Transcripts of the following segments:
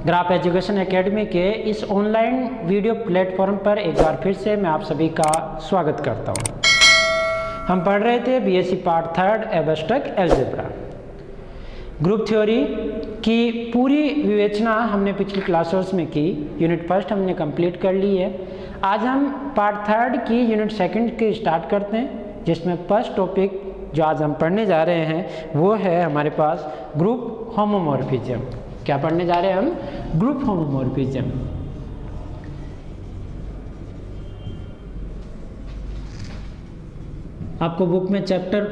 Graph education academy के इस online video platform पर एक बार फिर से मैं आप सभी का स्वागत करता हूं। हम पढ़ रहे थे BSc part third abstract algebra. Group theory की पूरी विवेचना हमने पिछली क्लासेस में की। यूनिट फर्स्ट हमने कंप्लीट कर ली है। आज हम पार्ट थर्ड की यूनिट सेकंड की स्टार्ट करते हैं, जिसमें फर्स्ट टॉपिक जो आज हम पढ़ने जा रहे हैं वो है हमारे पास ग्रुप होमोमॉर्फिज्म। क्या पढ़ने जा रहे हैं हम? Group homomorphism. आपको बुक में चैप्टर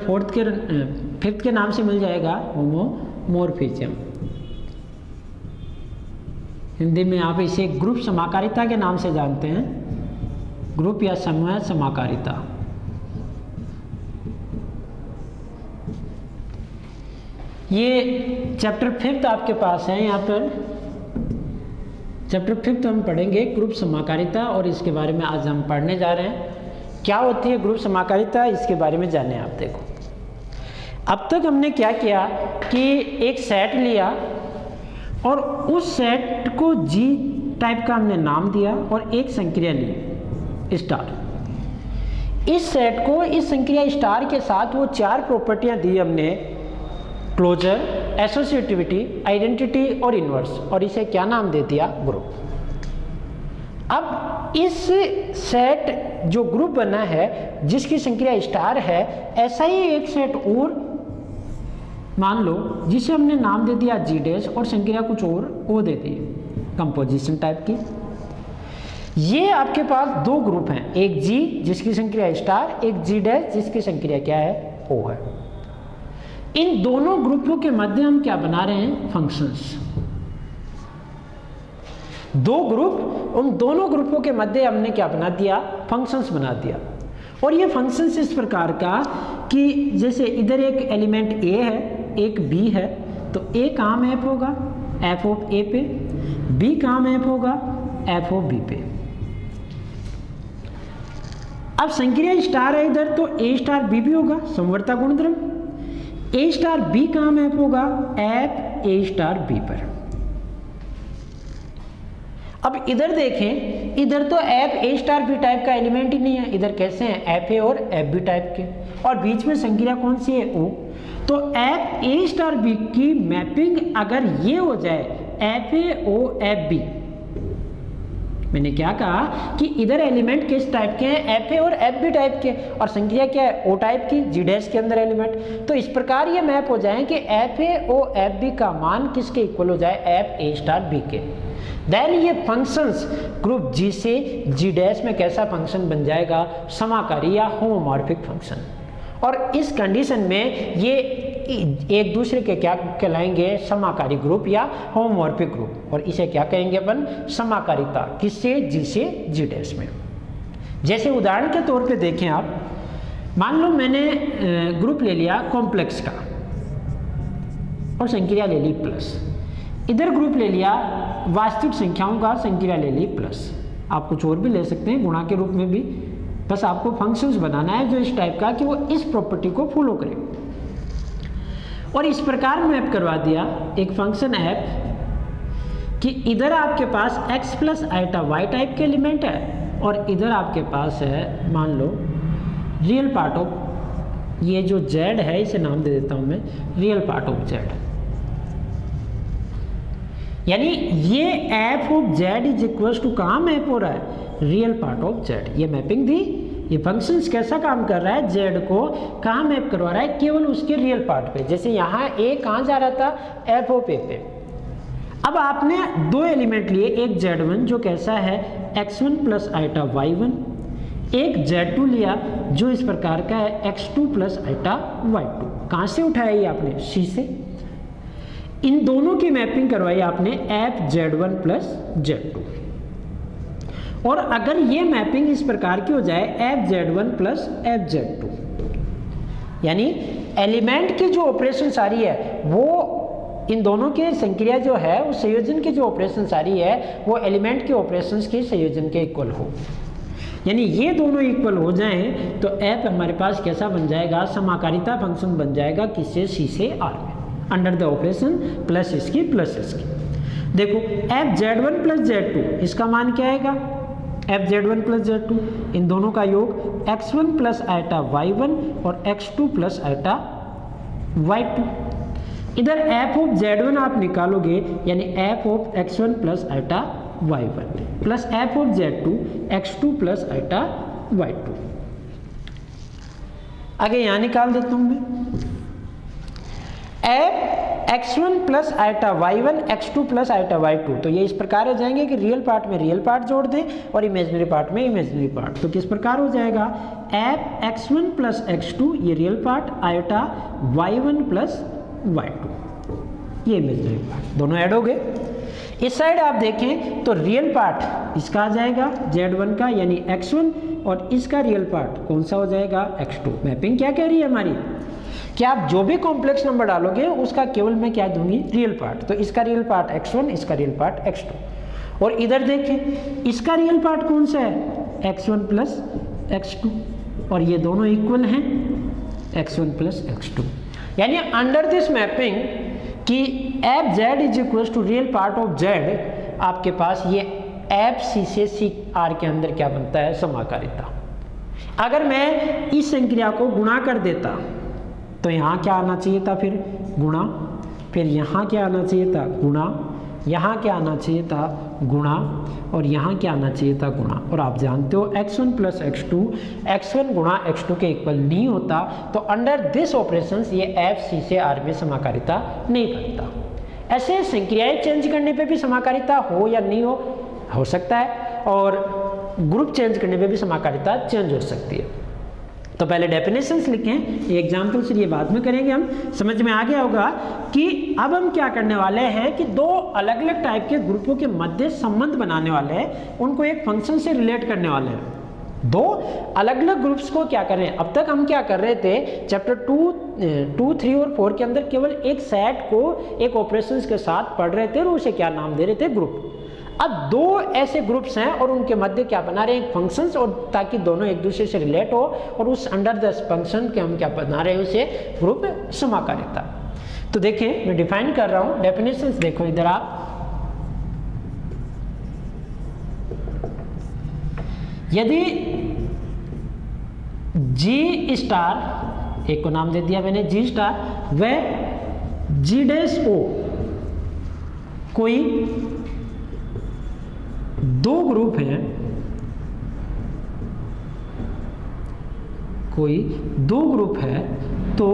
फिफ्थ के नाम से मिल जाएगा होमोमॉर्फिज्म। हिंदी में आप इसे ग्रुप समाकारिता के नाम से जानते हैं, ग्रुप या समूह समाकारिता। ये चैप्टर फिफ्थ आपके पास है। यहाँ पर चैप्टर फिफ्थ हम पढ़ेंगे ग्रुप समाकारिता, और इसके बारे में आज हम पढ़ने जा रहे हैं। क्या होती है ग्रुप समाकारिता, इसके बारे में जाने। आप देखो, अब तक हमने क्या किया कि एक सेट लिया और उस सेट को जी टाइप का हमने नाम दिया और एक संक्रिया ली स्टार। इस सेट को इस संक्रिया स्टार के साथ वो चार प्रॉपर्टियां दी हमने: क्लोजर, एसोसिएटिविटी, आइडेंटिटी और इनवर्स, और इसे क्या नाम दे दिया? ग्रुप। अब इस सेट जो ग्रुप बना है जिसकी संक्रिया स्टार है, ऐसा ही एक सेट और मान लो जिसे हमने नाम दे दिया जी डैश और संक्रिया कुछ और वो दे दी कंपोजिशन टाइप की। ये आपके पास दो ग्रुप हैं, एक जी जिसकी संक्रिया स्टार, एक जी डैश जिसकी संक्रिया क्या है? ओ है। इन दोनों ग्रुपों के मध्य हम क्या बना रहे हैं? फंक्शंस। दो ग्रुप, उन दोनों ग्रुपों के मध्य हमने क्या बना दिया? फंक्शंस बना दिया। और ये फंक्शंस इस प्रकार का कि जैसे इधर एक एलिमेंट ए है, एक बी है, तो ए काम एफ होगा एफ ऑफ ए पे, बी काम एफ होगा एफ ऑफ बी पे। अब संक्रिया स्टार है इधर, तो ए स्टार बी भी होगा, समवर्ता गुणधर्म। ए स्टार बी काम एफ होगा एफ ए स्टार बी पर। अब इधर देखें, इधर तो एफ ए स्टार बी टाइप का एलिमेंट ही नहीं है, इधर कैसे हैं? एफ ए और एफ बी टाइप के, और बीच में संक्रिया कौन सी है? ओ। तो एफ ए स्टार बी की मैपिंग अगर ये हो जाए एफ ए ओ एफ बी, मैंने क्या कहा कि इधर एलिमेंट किस टाइप के हैं? एफ ए और एफ बी टाइप के, और संक्रिया क्या है? ओ टाइप की, जी डैश के अंदर एलिमेंट। तो इस प्रकार ये मैप हो जाए कि एफ ए ओ एफ बी का मान किसके इक्वल हो जाए? एफ ए स्टार बी के। देन ये फंक्शंस ग्रुप जी से जी डैश में कैसा फंक्शन बन जाएगा? समाकारी या होमोमॉर्फिक फंक्शन। और इस कंडीशन में ये एक दूसरे के क्या कहलाएंगे? समाकारी ग्रुप या होमोमॉर्फिक ग्रुप। और इसे क्या कहेंगे अपन? समाकारिता। किससे? जी से जी डैश में। जैसे उदाहरण के तौर पे देखें आप, मान लो मैंने ग्रुप ले लिया कॉम्प्लेक्स का और संक्रिया ले ली प्लस। इधर ग्रुप ले लिया वास्तविक संख्याओं का, संक्रिया ले ली प्लस। आप कुछ और भी ले सकते हैं गुणा के रूप में भी, बस आपको फंक्शंस बनाना है जो इस टाइप का कि वो इस प्रॉपर्टी को फॉलो करे। और इस प्रकार मैप करवा दिया एक फंक्शन एफ कि इधर आपके पास x plus iota y type के एलिमेंट है, और इधर आपके पास है मान लो रियल पार्ट ऑफ, ये जो z है इसे नाम दे देता हूं मैं रियल पार्ट ऑफ z। यानी ये F of Z is equal to कहाँ मैप हो रहा है? Real part of Z. ये मैपिंग दी, ये फंक्शंस कैसा काम कर रहा है? जेड को कहाँ मैप करवा रहा है? केवल उसके रियल पार्ट पे। जैसे यहाँ ए कहाँ जा रहा था? एफ ऑफ ए पे। अब आपने दो एलिमेंट लिए, एक z1 जो कैसा है? x1 प्लस आइटा y1, एक z2 लिया जो इस प्रकार का है x2 प्लस आइटा y2। कहाँ से उठाया ये आपने? सी से। इन दोनों की मैपिंग करवाई आपने एफ z1 प्लस z2। और अगर ये मैपिंग इस प्रकार की हो जाए F z1 plus F z2, यानी एलिमेंट की जो ऑपरेशन सारी है वो इन दोनों के संक्रिया जो है उस संयोजन की जो ऑपरेशन सारी है वो एलिमेंट के ऑपरेशंस के संयोजन के इक्वल हो, यानी ये दोनों इक्वल हो जाएं तो एफ हमारे पास कैसा बन जाएगा? समाकारिता फंक्शन बन जाएगा। किससे? सी से आर में, अंडर द ऑपरेशन प्लस इसकी प्लस इसकी। देखो FZ1 प्लस Z2 इसका मान क्या आएगा, FZ1 प्लस Z2 इन दोनों का योग x1 प्लस आइटा y1 और x2 प्लस आइटा y2। इधर f ऑफ Z1 आप निकालोगे यानी f of x1 plus iota y1 plus f of Z2 x2 plus iota y2। आगे यहां निकाल देता हूं मैं f x1 plus iota y1 x2 plus iota y2। तो ये इस प्रकार हो जाएंगे कि रियल पार्ट में रियल पार्ट जोड़ दें और इमेजिनरी पार्ट में इमेजिनरी पार्ट। तो किस प्रकार हो जाएगा f x1 प्लस x2 ये real part iota y1 plus y2 ये इमेजिनरी पार्ट, दोनों ऐड हो गए। इस साइड आप देखें तो रियल पार्ट इसका आ जाएगा Z1 का यानी x1 और इसका रियल पार्ट कौन सा हो जाएगा x2। मैपिंग क्या कह रही है हमारी कि आप जो भी कॉम्प्लेक्स नंबर डालोगे उसका केवल मैं क्या दूंगी रियल पार्ट। तो इसका रियल पार्ट x1 इसका रियल पार्ट x2। और इधर देखें इसका रियल पार्ट कौन सा है x1 प्लस x2 और ये दोनों इक्वल हैं x1 प्लस x2। यानी अंडर दिस मैपिंग कि F Z is equal to real part of Z, आपके पास ये एफ सी से सी आर के अंदर क्या बनता है समाकारिता। अगर मैं इस संक्रिया को गुणा कर देता तो यहाँ क्या आना चाहिए था फिर गुणा, फिर यहाँ क्या आना चाहिए था गुणा, यहाँ क्या आना चाहिए था गुणा और यहाँ क्या आना चाहिए था गुणा। और आप जानते हो x1 प्लस x2 x1 गुणा x2 के इक्वल नहीं होता। तो अंडर दिस ऑपरेशंस ये एफ सी से आर में समाकारिता नहीं बनता। ऐसे संक्रियाएं चेंज करने पे भी समाकारिता हो या नहीं हो सकता है, और ग्रुप चेंज करने पे भी समाकारिता चेंज हो सकती है। तो पहले डेफिनेशंस लिखें, ये एग्जाम्पल से ये बाद में करेंगे, हम समझ में आ गया होगा कि अब हम क्या करने वाले हैं कि दो अलग अलग टाइप के ग्रुपों के मध्य संबंध बनाने वाले हैं, उनको एक फंक्शन से रिलेट करने वाले हैं। दो अलग अलग ग्रुप्स को क्या करें, अब तक हम क्या कर रहे थे चैप्टर 2, 3 और 4 के अंदर केवल एक सेट को एक ऑपरेशंस के साथ पढ़ रहे थे और उसे क्या नाम दे रहे थे ग्रुप। अब दो ऐसे ग्रुप्स हैं और उनके मध्य क्या बना रहे हैं फंक्शंस, और ताकि दोनों एक दूसरे से रिलेट हो और उस अंडर द फंक्शन के हम क्या बना रहे हैं उसे ग्रुप समाकारिता। तो देखें मैं डिफाइन कर रहा हूं डेफिनेशंस, देखो इधर आप, यदि G स्टार, एक को नाम दे दिया मैंने G स्टार, वह G डैश O कोई दो ग्रुप हैं, कोई दो ग्रुप है, तो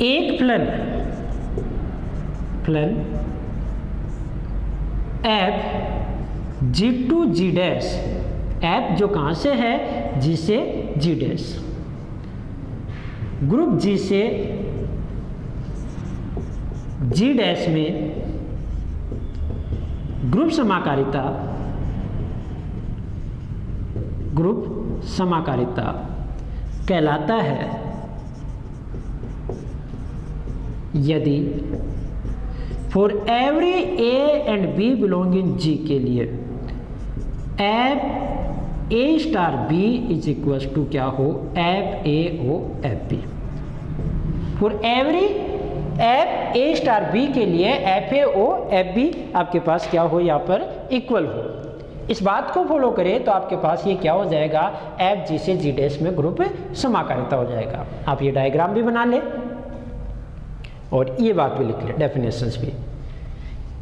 एक प्लन F G to G dash, F जो कहां से है जी से जी डैश, ग्रुप जी से जी डैश में ग्रुप समाकारिता कहलाता है यदि for every A and B belong in G के लिए F A star B is equal to क्या हो F A O F B. For every F A star B के लिए एफ ए ओ एफ बी आपके पास क्या हो यहाँ पर इक्वल हो। इस बात को फॉलो करें तो आपके पास ये क्या हो जाएगा एफ जी से जी डैश में ग्रुप समाकारिता हो जाएगा। आप ये डायग्राम भी बना लें और ये बात भी लिख लें, डेफिनेशंस भी।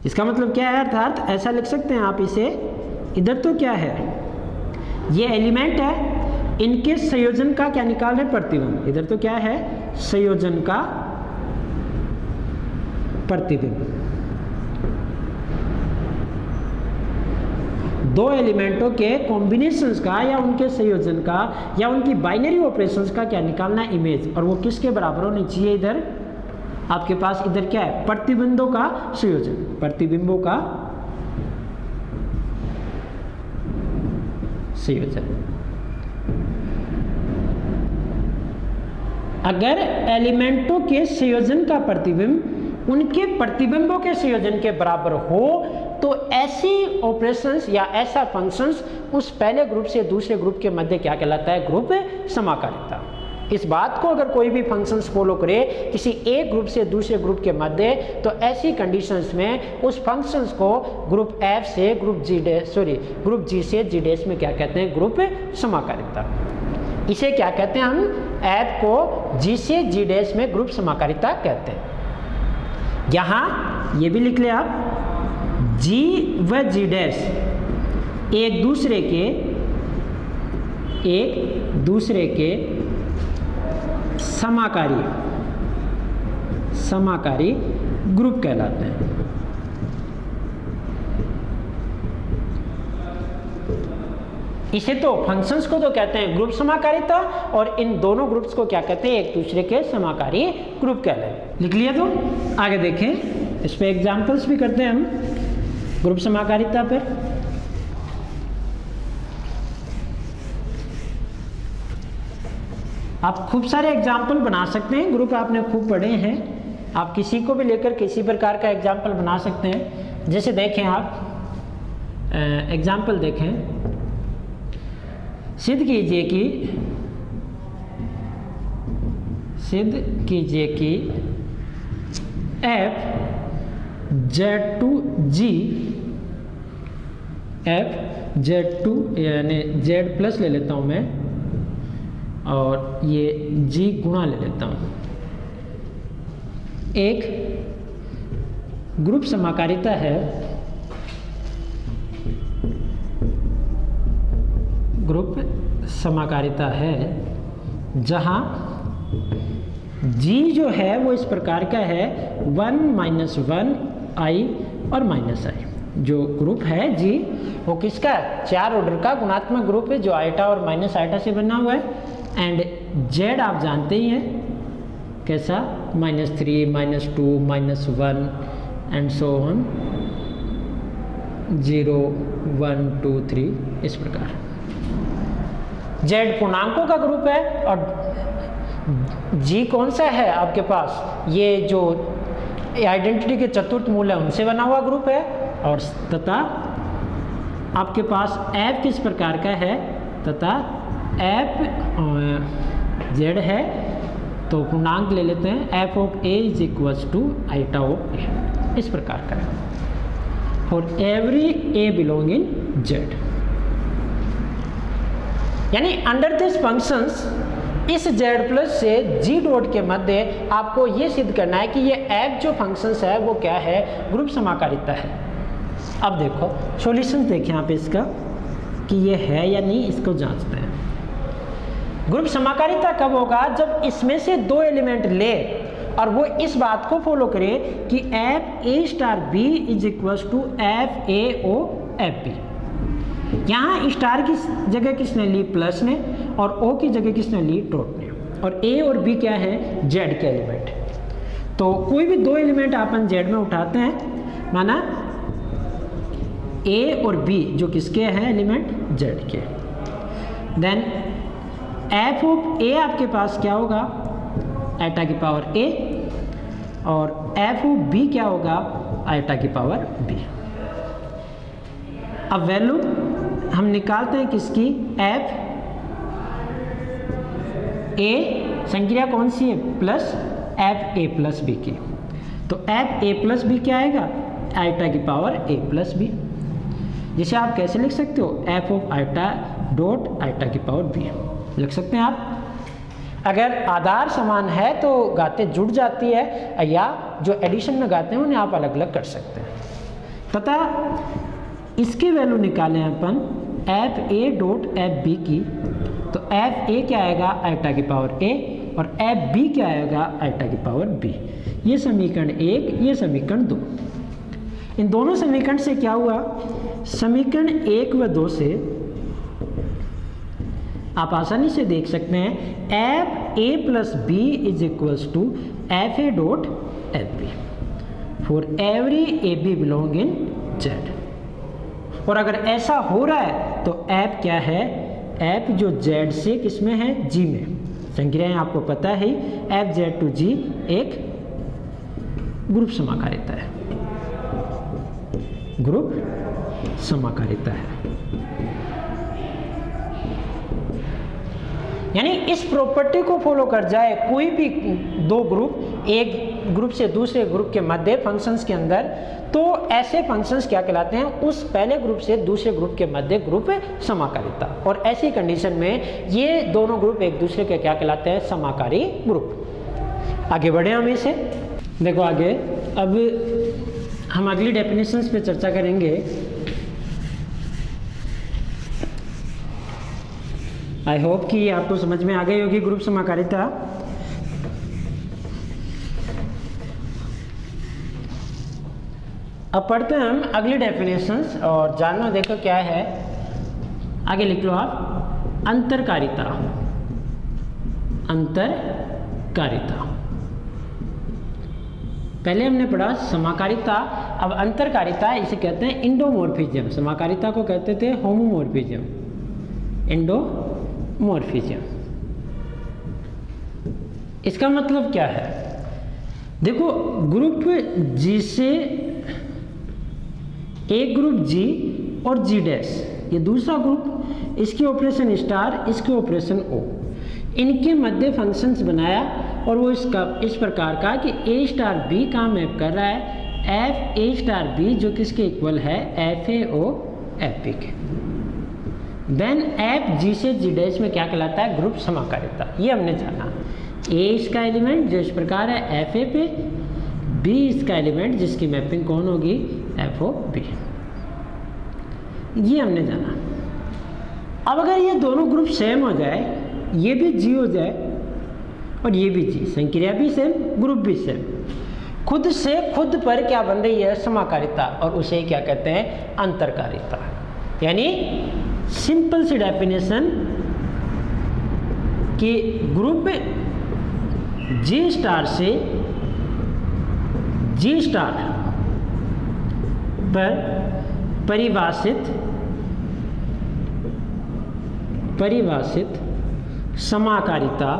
इसका मतलब क्या है, अर्थात ऐसा लिख सकते हैं आप इसे, इधर तो क्या है ये एलिमेंट है, इनके संयोजन का क्या निकाल रहे प्रतिबिंब। इधर तो क्या है संयोजन का प्रतिबिंब। दो एलिमेंटों के कॉम्बिनेशंस का या उनके संयोजन का या उनकी बाइनरी ऑपरेशंस का क्या निकालना है इमेज, और वो किसके बराबर होनी चाहिए। इधर आपके पास इधर क्या है प्रतिबिंबों का संयोजन, प्रतिबिंबों का संयोजन। अगर एलिमेंटों के संयोजन का प्रतिबिंब उनके प्रतिबिंबों के संयोजन के बराबर हो तो ऐसी ऑपरेशंस या ऐसा फंक्शंस उस पहले ग्रुप से दूसरे ग्रुप के मध्य क्या कहलाता है ग्रुप समाकारिता। इस बात को अगर कोई भी फंक्शंस फॉलो करे किसी एक ग्रुप से दूसरे ग्रुप के मध्य, तो ऐसी कंडीशंस में उस फंक्शंस को ग्रुप एफ से ग्रुप जी से जी डैश में क्या कहते हैं, ग्रुप समाकारिता। इसे क्या कहते हैं, हम एफ को जी से जी डैश में ग्रुप समाकारिता कहते हैं। यहाँ ये भी लिख ले आप, जी व जी डैश एक दूसरे के समाकारी ग्रुप कहलाते हैं। इसे तो फंक्शंस को तो कहते हैं ग्रुप समाकारिता, और इन दोनों ग्रुप्स को क्या कहते हैं, एक दूसरे के समाकारी ग्रुप कहलाते हैं। लिख लिया तो आगे देखें, इस पे एग्जांपल्स भी करते हैं हम ग्रुप समाकारिता पर। आप खूब सारे एग्जाम्पल बना सकते हैं, ग्रुप आपने खूब पढ़े हैं, आप किसी को भी लेकर किसी प्रकार का एग्जाम्पल बना सकते हैं। जैसे देखें आप एग्जाम्पल देखें, सिद्ध कीजिए कि एफ Z2 यानी Z प्लस ले लेता हूँ मैं, और ये G गुणा ले लेता हूँ, एक ग्रुप समाकारिता है, जहाँ G जो है वो इस प्रकार का है 1 - 1 I और -I। जो ग्रुप है G वो किसका, 4 ऑर्डर का गुणात्मक ग्रुप है जो आइटा और माइनस आइटा से बना हुआ है। एंड Z आप जानते ही हैं कैसा, -3 -2 -1 एंड सो ऑन, 0 1 2 3 इस प्रकार। Z पूर्णांकों का ग्रुप है, और G कौन सा है आपके पास, ये जो आइडेंटिटी के चतुर्थ मूल है उनसे बना हुआ ग्रुप है। और तथा आपके पास F किस प्रकार का है, तथा F Z है, तो पूर्णांक ले लेते हैं, f of A is equals to iota of A, इस प्रकार का है for every A belong in Z। यानी अंडर दिस फंक्शंस इस Z प्लस से G डॉट के मध्य आपको ये सिद्ध करना है कि ये F जो फंक्शंस है वो क्या है, ग्रुप समाकारिता है। अब देखो सॉल्यूशन देखें आप इसका कि ये है या नहीं, इसको जांचते हैं। ग्रुप समाकारिता कब होगा, जब इसमें से 2 एलिमेंट ले और वो इस बात को फॉलो करे कि F A star B is equals to F A O F B. यहाँ स्टार की जगह किसने ली, प्लस ने, और ओ की जगह किसने ली, डॉट ने, और ए और बी क्या है, जेड के एलिमेंट। तो कोई भी 2 एलिमेंट अपन जेड में उठाते हैं, माना ए और बी जो किसके हैं एलिमेंट, जेड के, देन एफ ऑफ ए आपके पास क्या होगा, आइटा की पावर ए, और एफ ऑफ बी क्या होगा, आइटा की पावर बी। अब वैल्यू हम निकालते हैं किसकी, एफ ए संक्रिया कौन सी है, plus F A plus B की। तो एफ ए प्लस बी क्या आएगा, आइटा की पावर ए प्लस बी, जिसे आप कैसे लिख सकते हो, F of iota dot iota की पावर बी लिख सकते हैं आप। अगर आधार समान है तो गाते जुड़ जाती है, या जो एडिशन में गाते हैं उन्हें आप अलग अलग कर सकते हैं। तथा इसकी वैल्यू निकालें अपन F A dot F B की, तो एफ ए क्या आएगा, आइटा की पावर ए, और एफ बी क्या आएगा, आइटा की पावर बी। ये समीकरण 1, ये समीकरण 2। इन दोनों समीकरण से क्या हुआ, समीकरण 1 व 2 से आप आसानी से देख सकते हैं F A plus B is equals to F A dot F B for every A B belong in Z. और अगर ऐसा हो रहा है तो एफ क्या है, एफ जो जेड से किसमें है, जी में। संक्रियाएं आपको पता है, एफ जेड टू जी एक ग्रुप समाकारिता है, ग्रुप समाकारिता है। यानी इस प्रॉपर्टी को फॉलो कर जाए कोई भी दो ग्रुप, एक ग्रुप से दूसरे ग्रुप के मध्य फंक्शंस के अंदर, तो ऐसे फंक्शंस क्या कहलाते हैं, उस पहले ग्रुप से दूसरे ग्रुप के मध्य ग्रुप समाकारिता। और ऐसी कंडीशन में ये दोनों ग्रुप एक दूसरे के क्या कहलाते हैं, समाकारी ग्रुप। आगे बढ़े हम इसे, देखो आगे अब हम अगली डेफिनेशंस पे चर्चा करेंगे। आई होप कि आपको समझ में आ गई होगी ग्रुप समाकारिता। अब पढ़ते हैं हम अगली डेफिनेशंस और जानना देखो क्या है। आगे लिख लो आप, अंतरकारिता। अंतरकारिता पहले हमने पढ़ा समाकारिता, अब अंतरकारिता इसे कहते हैं इंडोमॉर्फिज्म। समाकारिता को कहते थे होमोमॉर्फिज्म, इंडोमॉर्फिज्म। इसका मतलब क्या है, देखो ग्रुप जी से एक ग्रुप जी और जी डैश, ये दूसरा ग्रुप, इसके ऑपरेशन स्टार, इसके ऑपरेशन ओ, इनके मध्य फंक्शंस बनाया और वो इसका इस प्रकार का कि ए स्टार बी का मैप कर रहा है एफ ए स्टार बी, जो किसके इक्वल है, एफ ए ओ एफ बी के। देन एफ जी से जी डैश में क्या कहलाता है, ग्रुप समाकारिता। ये हमने जाना, ए इसका एलिमेंट जो इस प्रकार है एफ ए पे, बी इसका एलिमेंट जिसकी मैपिंग कौन होगी, एफ ओ बी। ये हमने जाना। अब अगर ये दोनों ग्रुप सेम हो जाए, ये भी जी हो जाए और ये भी जी, संक्रिया भी सेम, ग्रुप भी सेम, खुद से खुद पर क्या बन रही है, समाकारिता, और उसे क्या कहते हैं, अंतरकारिता। यानी सिंपल सी डेफिनेशन कि ग्रुप जी स्टार से जी स्टार पर परिभाषित समाकारिता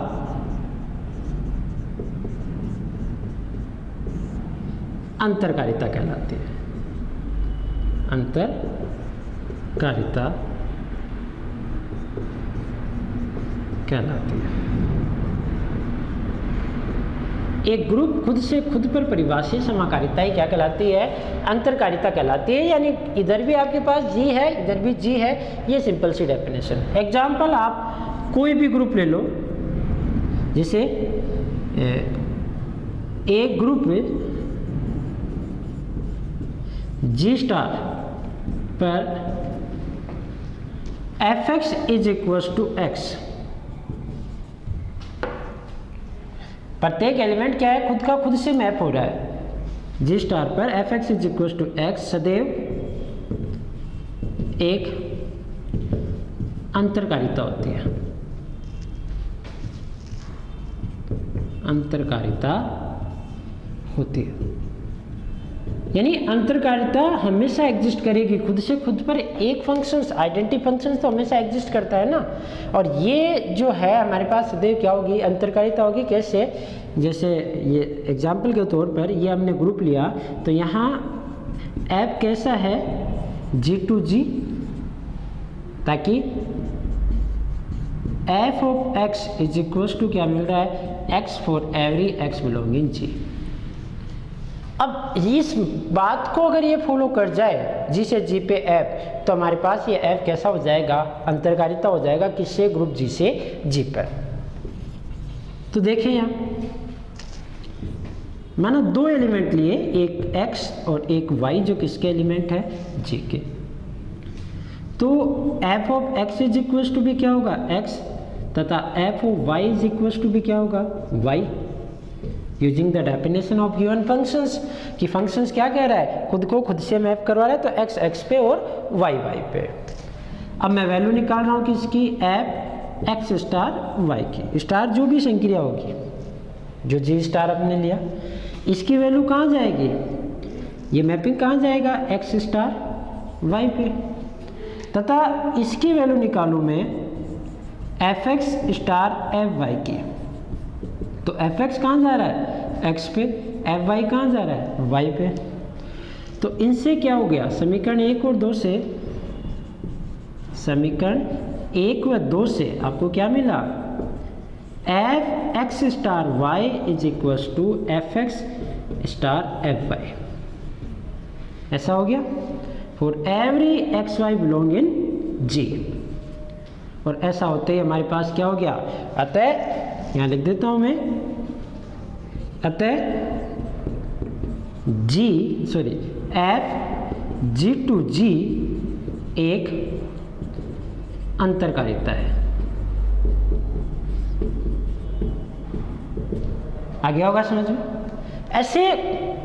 अंतरकारिता कहलाती है। अंतरकारिता कहलाती है। एक ग्रुप खुद से खुद पर परिभाषित समाकारिता ही क्या कहलाती है, अंतरकारिता कहलाती है। यानी इधर भी आपके पास जी है, इधर भी जी है। ये सिंपल सी डेफिनेशन। एग्जाम्पल, आप कोई भी ग्रुप ले लो, जैसे एक ग्रुप में जी स्टार पर F x is equal to X. प्रत्येक एलिमेंट क्या है, खुद का खुद से मैप हो रहा है। जी स्टार पर F x is equal to X सदैव एक अंतरकारिता होती है। अंतरकारिता होती है, यानी अंतरकारिता हमेशा एग्जिस्ट करेगी खुद से खुद पर। एक फंक्शंस, आइडेंटिटी फंक्शंस तो हमेशा एग्जिस्ट करता है ना। और ये जो है हमारे पास सदैव क्या होगी, अंतरकारिता होगी। कैसे, जैसे ये एग्जाम्पल के तौर पर ये हमने ग्रुप लिया, तो यहाँ ऐप कैसा है, जी टू जी, ताकि F of X is equal to क्या मिल रहा है, X for every X belonging G. अब इस बात को अगर ये फॉलो कर जाए जी से जी पे एफ, तो हमारे पास ये एफ कैसा हो जाएगा, अंतरकारिता हो जाएगा किससे, ग्रुप जी से जी पर। तो देखें यहाँ मानो दो एलिमेंट लिए, एक एक्स और एक वाई, जो किसके एलिमेंट है, जी के। तो F of X is equal to भी क्या होगा, एक्स, तथा F of Y is equal to भी क्या होगा, Y. Using the definition of given functions, कि फंक्शंस क्या कह रहा है, खुद को खुद से मैप करवा रहा है, तो एक्स एक्स पे और वाई वाई पे। अब मैं वैल्यू निकाल रहा हूँ किसकी, एफ एक्स स्टार वाई की। स्टार जो भी संक्रिया होगी, जो जी स्टार आपने लिया, इसकी वैल्यू कहाँ जाएगी, ये मैपिंग कहाँ जाएगा, एक्स स्टार वाई पे। तथा इसकी वैल्यू निकालूँ मैं F X star F Y की, तो एफ एक्स कहाँ जा रहा है, एक्स पे, एफ वाई कहाँ जा रहा है, वाई पे। तो इनसे क्या हो गया, समीकरण 1 और 2 से, समीकरण 1 व 2 से आपको क्या मिला, F X star Y is equals to F X star F Y, ऐसा हो गया for every x Y belong in G. और ऐसा होते ही हमारे पास क्या हो गया, अतः यहाँ लिख देता हूँ मैं, अतः एफ जी टू जी एक अंतरकारिता है। आ गया होगा समझ में। ऐसे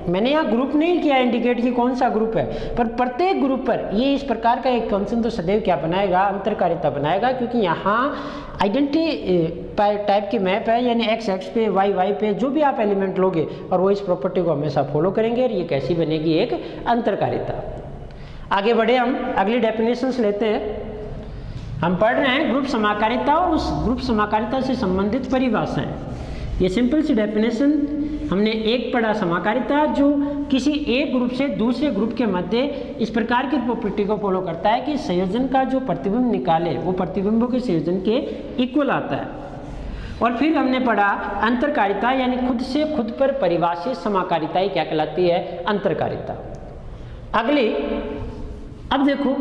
मैंने यहाँ ग्रुप नहीं किया इंडिकेट कि कौन सा ग्रुप है, पर प्रत्येक ग्रुप पर ये इस प्रकार का एक फंक्शन तो सदैव क्या बनाएगा, अंतरकारिता बनाएगा, क्योंकि यहाँ आइडेंटिटी टाइप की मैप है, यानी एक्स एक्स पे वाई वाई पे जो भी आप एलिमेंट लोगे और वो इस प्रॉपर्टी को हमेशा फॉलो करेंगे और ये कैसी बनेगी, एक अंतरकारिता। आगे बढ़े, हम अगली डेफिनेशंस लेते हैं। हम पढ़ रहे हैं ग्रुप समाकारिता और उस ग्रुप समाकारिता से संबंधित परिभाषाएं। ये सिंपल सी डेफिनेशन हमने एक पढ़ा, समाकारिता जो किसी एक ग्रुप से दूसरे ग्रुप के मध्य इस प्रकार की प्रॉपर्टी को फॉलो करता है कि संयोजन का जो प्रतिबिंब निकाले वो प्रतिबिंबों के संयोजन के इक्वल आता है। और फिर हमने पढ़ा अंतरकारिता, यानी खुद से खुद पर परिभाषित समाकारिता क्या कहलाती है, अंतरकारिता। अगली, अब देखो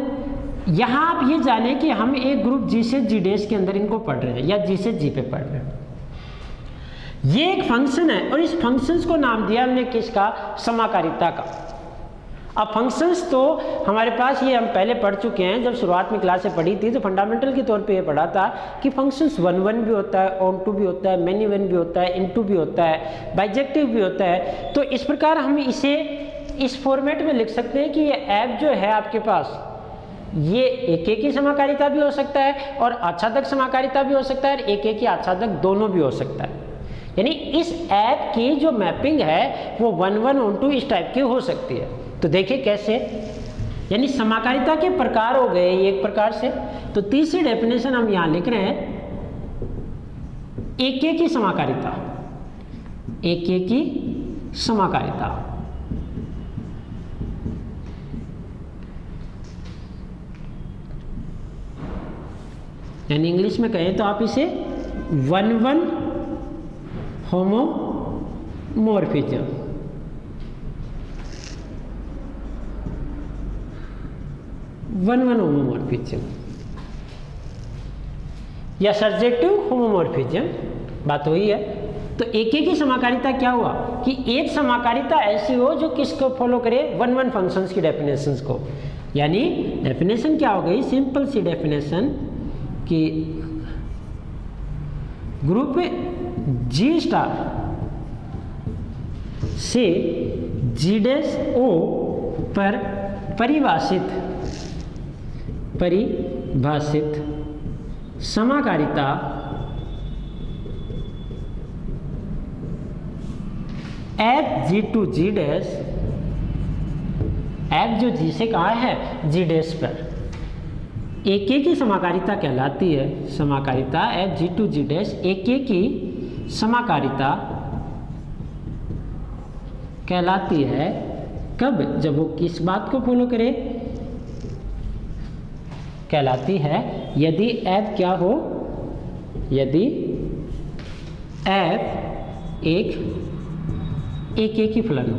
यहाँ आप ये जाने कि हम एक ग्रुप जी से जी डैश के अंदर इनको पढ़ रहे हैं या जी से जी पे पढ़ रहे हैं। ये एक फंक्शन है और इस फंक्शंस को नाम दिया हमने किसका, समाकारिता का। अब फंक्शंस तो हमारे पास ये हम पहले पढ़ चुके हैं, जब शुरुआत में क्लासें पढ़ी थी तो फंडामेंटल के तौर पे ये पढ़ा था कि फंक्शंस वन वन भी होता है, ऑन टू भी होता है, मैनी वन भी होता है, इनटू भी होता है, बाइजेक्टिव भी होता है। तो इस प्रकार हम इसे इस फॉर्मेट में लिख सकते हैं कि ये ऐप जो है आपके पास, ये एक एक ही समाकारिता भी हो सकता है और आच्छादक समाकारिता भी हो सकता है और एक एक ही आच्छादक दोनों भी हो सकता है। यानी इस ऐप की जो मैपिंग है वो वन वन ऑन टू इस टाइप की हो सकती है। तो देखिए कैसे, यानी समाकारिता के प्रकार हो गए एक प्रकार से। तो तीसरी डेफिनेशन हम यहाँ लिख रहे हैं, एक एक ही समाकारिता, एक एक ही समाकारिता। यानी इंग्लिश में कहें तो आप इसे one one homomorphism, one one homomorphism या सब्जेक्टिव होमोमॉर्फिज्म, बात वही है। तो एक एक ही समाकारिता क्या हुआ कि एक समाकारिता ऐसी हो जो किसको फॉलो करे, वन वन फंक्शंस की डेफिनेशंस को। यानी डेफिनेशन क्या हो गई, सिंपल सी डेफिनेशन कि ग्रुप जी स्टार से जी डैश ओ पर परिभाषित समाकारिता F G to G dash, F जो जी से कहा है जी डैश पर एक एक ही समाकारिता कहलाती है। समाकारिता F G to G dash एक एक ही समाकारिता कहलाती है कब, जब वो किस बात को फॉलो करे, कहलाती है यदि एफ क्या हो, यदि एफ एक ही फलन हो,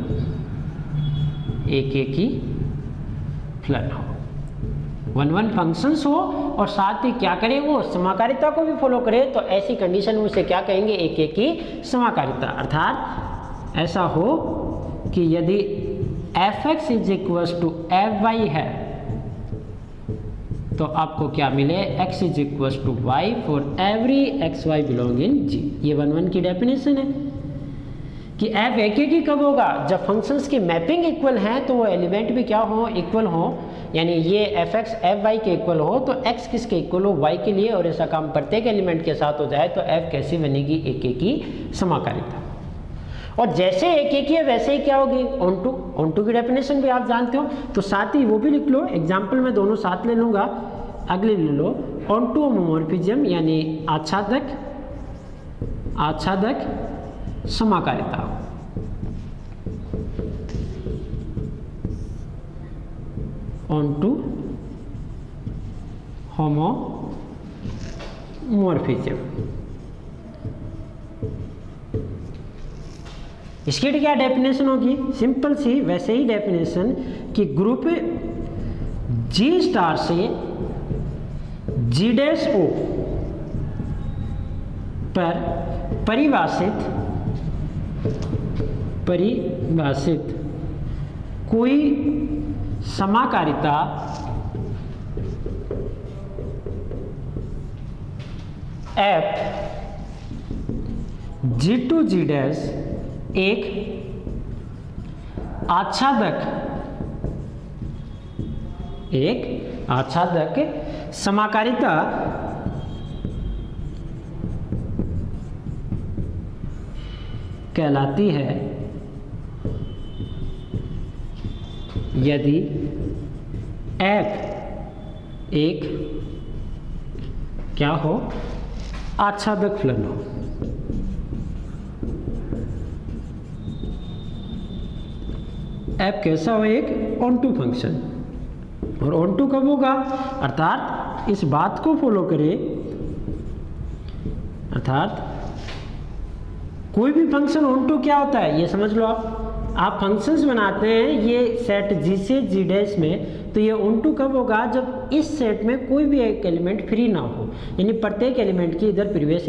एक ही फलन हो, वन वन फंक्शंस हो और साथ ही क्या करे, वो समाकारिता को भी फॉलो करे। तो ऐसी कंडीशन में उसे क्या कहेंगे, एक एक ही समाकारिता। अर्थात ऐसा हो कि यदि F x is equals to F Y है तो आपको क्या मिले, x is equals to Y for every x Y belong in G. ये वन वन की डेफिनेशन है कि f एक ही कब होगा, जब फंक्शंस की मैपिंग इक्वल है तो वो एलिमेंट भी क्या हो, इक्वल हो। यानी ये एफ एक्स एफ वाई के इक्वल हो तो x किसके इक्वल हो, y के लिए। और ऐसा काम प्रत्येक एलिमेंट के साथ हो जाए तो f कैसी बनेगी, एक एक ही समाकारिता। और जैसे एक एक ही है वैसे ही क्या होगी, ऑन टू की डेफिनेशन भी आप जानते हो, तो साथ ही वो भी लिख लो। एग्जाम्पल में दोनों साथ ले लूँगा, अगले ले लो। ऑन टू होमोमॉर्फिज्म यानी आच्छादक समाकारिता। Onto homomorphism morphism. इसकी क्या डेफिनेशन होगी? सिंपल सी वैसे ही डेफिनेशन कि ग्रुप जी स्टार से जी डैश ओ पर परिभाषित कोई समाकारिता F G to G dash एक आच्छादक समाकारिता कहलाती है यदि F एक क्या हो? आच्छादक फलन हो। F कैसा हो? एक ऑन टू फंक्शन। और ऑन टू कब होगा? अर्थात इस बात को फॉलो करें, अर्थात कोई भी फंक्शन ऑन टू क्या होता है ये समझ लो। आप फंक्शंस बनाते हैं ये सेट जी से जी डैश में, तो ये ऑन टू कब होगा? जब इस सेट में कोई भी एक एलिमेंट फ्री ना हो, यानी प्रत्येक एलिमेंट की इधर प्रीवियस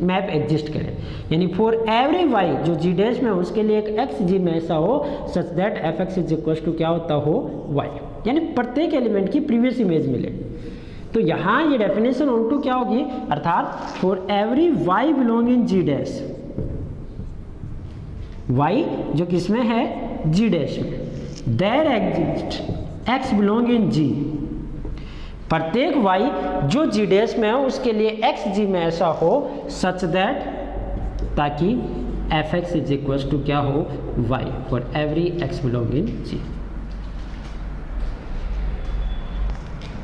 मैप एग्जिस्ट करे। यानी फॉर एवरी वाई जो जी डैश में उसके लिए एक एक्स जी में ऐसा हो such that F x is equal to क्या होता हो? वाई, यानी प्रत्येक एलिमेंट की प्रीवियस इमेज मिले। तो यहाँ ये डेफिनेशन ऑन टू क्या होगी? अर्थात for every y belong in G dash, y जो किसमें है? जी डैश में, there exist x belong in G, प्रत्येक वाई जो जी डैश में है उसके लिए एक्स जी में ऐसा हो सच दैट ताकि f x is equal to क्या हो? Y, for every x belong in G.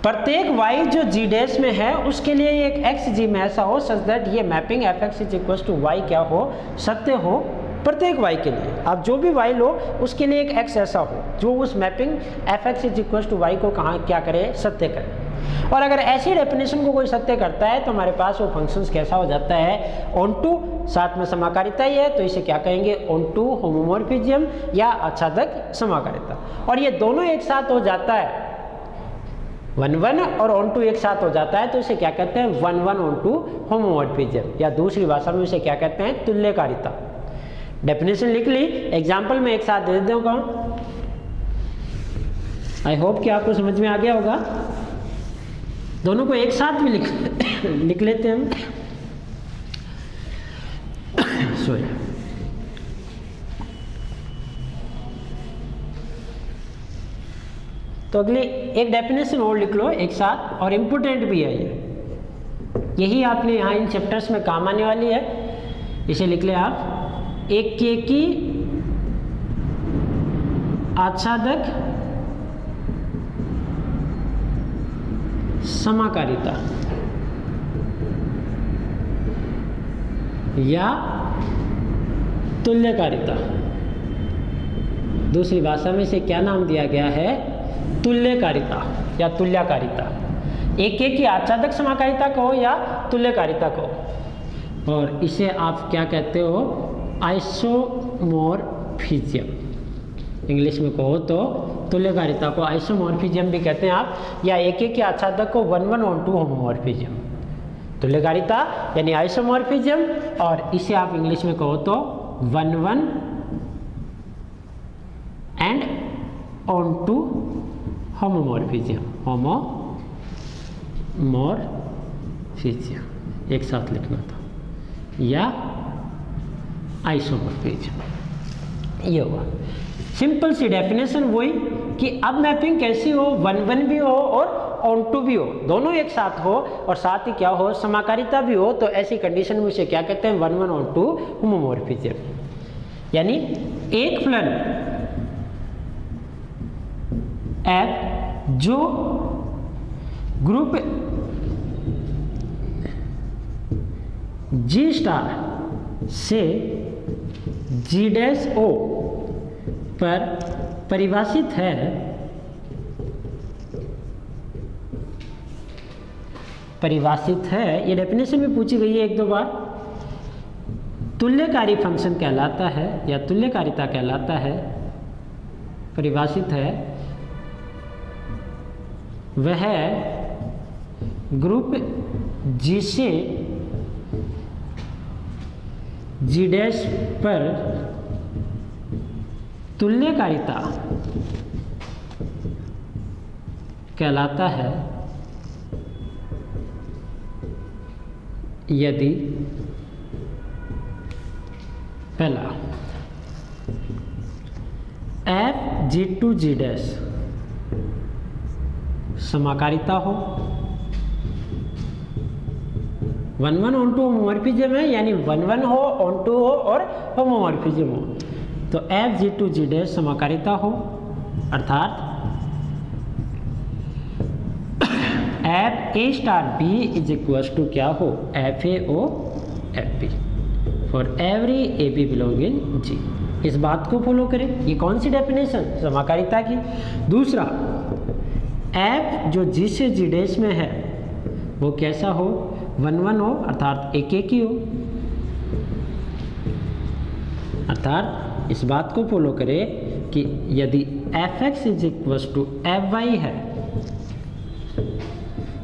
प्रत्येक y जो g डैश में है उसके लिए एक एक्स जी में ऐसा हो सच दैट ये mapping F x is equal to Y क्या हो? सत्य हो प्रत्येक y के लिए। आप जो भी y लो उसके लिए एक x ऐसा हो जो उस mapping F x is equal to Y को कहाँ क्या करे? सत्य करे। और अगर ऐसी डेफिनेशन को कोई सत्य करता है तो हमारे पास वो फंक्शंस कैसा हो जाता है? ऑन टू, साथ में समाकारिता ही है तो इसे क्या कहेंगे? ऑन टू होमोमॉर्फिज्म या आच्छादक समाकारिता। और ये दोनों एक साथ हो जाता है, वन वन और ऑन टू एक साथ हो जाता है तो इसे क्या कहते हैं? One one onto homomorphism, या दूसरी भाषा में इसे क्या कहते हैं? तुल्यकारिता। डेफिनेशन लिख ली, एग्जाम्पल में एक साथ दे दूंगा। आई होप कि आपको समझ में आ गया होगा। दोनों को एक साथ भी लिख लेते हैं हम। सॉरी, तो अगली एक डेफिनेशन और लिख लो एक साथ, और इम्पोर्टेंट भी है ये, यही आपने यहाँ इन चैप्टर्स में काम आने वाली है। इसे लिख ले आप, एक के की आच्छादक समाकारिता या तुल्यकारिता, दूसरी भाषा में इसे क्या नाम दिया गया है? तुल्यकारिता या तुल्यकारिता। एक की आच्छादक समाकारिता कहो या तुल्यकारिता कहो, और इसे आप क्या कहते हो? आइसोमॉर्फिज्म। इंग्लिश में कहो तो तुल्यकारिता को आइसोमॉर्फिज्म भी कहते हैं आप, या एक की आच्छादक को one one onto homomorphism. तुल्यकारिता यानी आइसोमॉर्फिज्म, और इसे आप इंग्लिश में कहो तो one one and onto homomorphism, homomorphism एक साथ लिखना था, या आइसोमॉर्फिज्म। ये हुआ सिंपल सी डेफिनेशन, वही कि अब मैपिंग कैसी हो? वन वन भी हो और ऑन टू भी हो, दोनों एक साथ हो, और साथ ही क्या हो? समाकारिता भी हो। तो ऐसी कंडीशन में उसे क्या कहते हैं? One one onto homomorphism. यानी एक फलन एफ जो ग्रुप जी स्टार से जी डैश ओ पर परिभाषित है परिभाषित है, ये डेफिनेशन में पूछी गई है एक दो बार। तुल्यकारी फंक्शन कहलाता है या तुल्यकारिता कहलाता है, परिभाषित है वह ग्रुप जिसे जी डैश पर तुल्यकारिता कहलाता है यदि पहला f G to G dash समाकारिता हो, 1-1 ऑन टू होमोमॉर्फिज्म है, यानी 1-1 हो, ऑन टू हो और होमोमॉर्फिज्म हो, तो f G to G dash समाकारिता हो, अर्थात f A star B is equal to क्या हो, F A O F B for every A B belong in G. इस बात को फॉलो करें। ये कौन सी डेफिनेशन, समाकारिता की। दूसरा, एफ जो जी से जी डैश में है वो कैसा हो, 1-1 हो, अर्थात एक एक ही हो। अर्थात इस बात को फॉलो करें कि यदि F x is equal to F Y है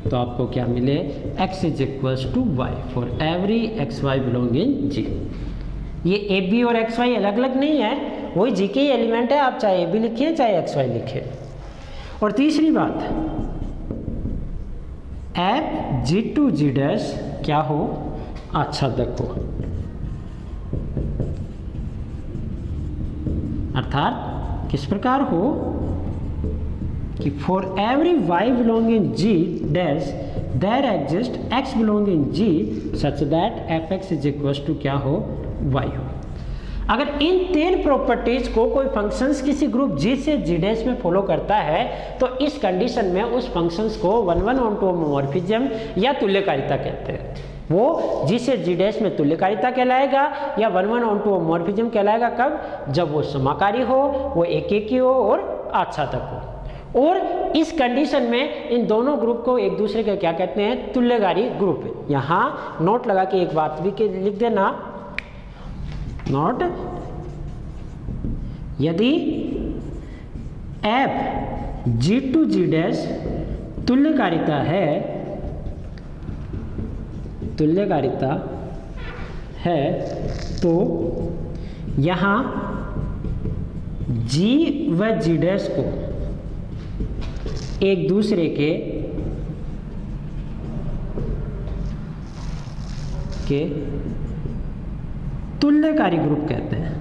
तो आपको क्या मिले, x is equals to Y for every x Y belong in G. ये ए बी और एक्स वाई अलग अलग नहीं है, वही जी के ही एलिमेंट है, आप चाहे ए बी लिखिए चाहे एक्स वाई लिखिए। और तीसरी बात, F G to G dash क्या हो, आच्छादक हो, अर्थात किस प्रकार हो कि for every y belong in g dash there exist x belong in g such that F x is equal to क्या हो, y हो। अगर इन 3 प्रॉपर्टीज को कोई फंक्शंस किसी ग्रुप g से g डैश में फॉलो करता है तो इस कंडीशन में उस फंक्शंस को 1-1 ऑन टू होमोमॉर्फिज्म या तुल्यकारिता कहते हैं। वो g से g डैश में तुल्यकारिता कहलाएगा या 1-1 ऑन टू होमोमॉर्फिज्म कहलाएगा कब, जब वो समाकारी हो, वो एक एक ही हो और आच्छादक हो। और इस कंडीशन में इन दोनों ग्रुप को एक दूसरे के क्या कहते हैं, तुल्यकारी ग्रुप। यहाँ नोट लगा के एक बात भी लिख देना, नोट, यदि f G to G dash तुल्यकारिता है, तुल्यकारिता है तो यहाँ जी व जी डैश को एक दूसरे के तुल्यकारी ग्रुप कहते हैं,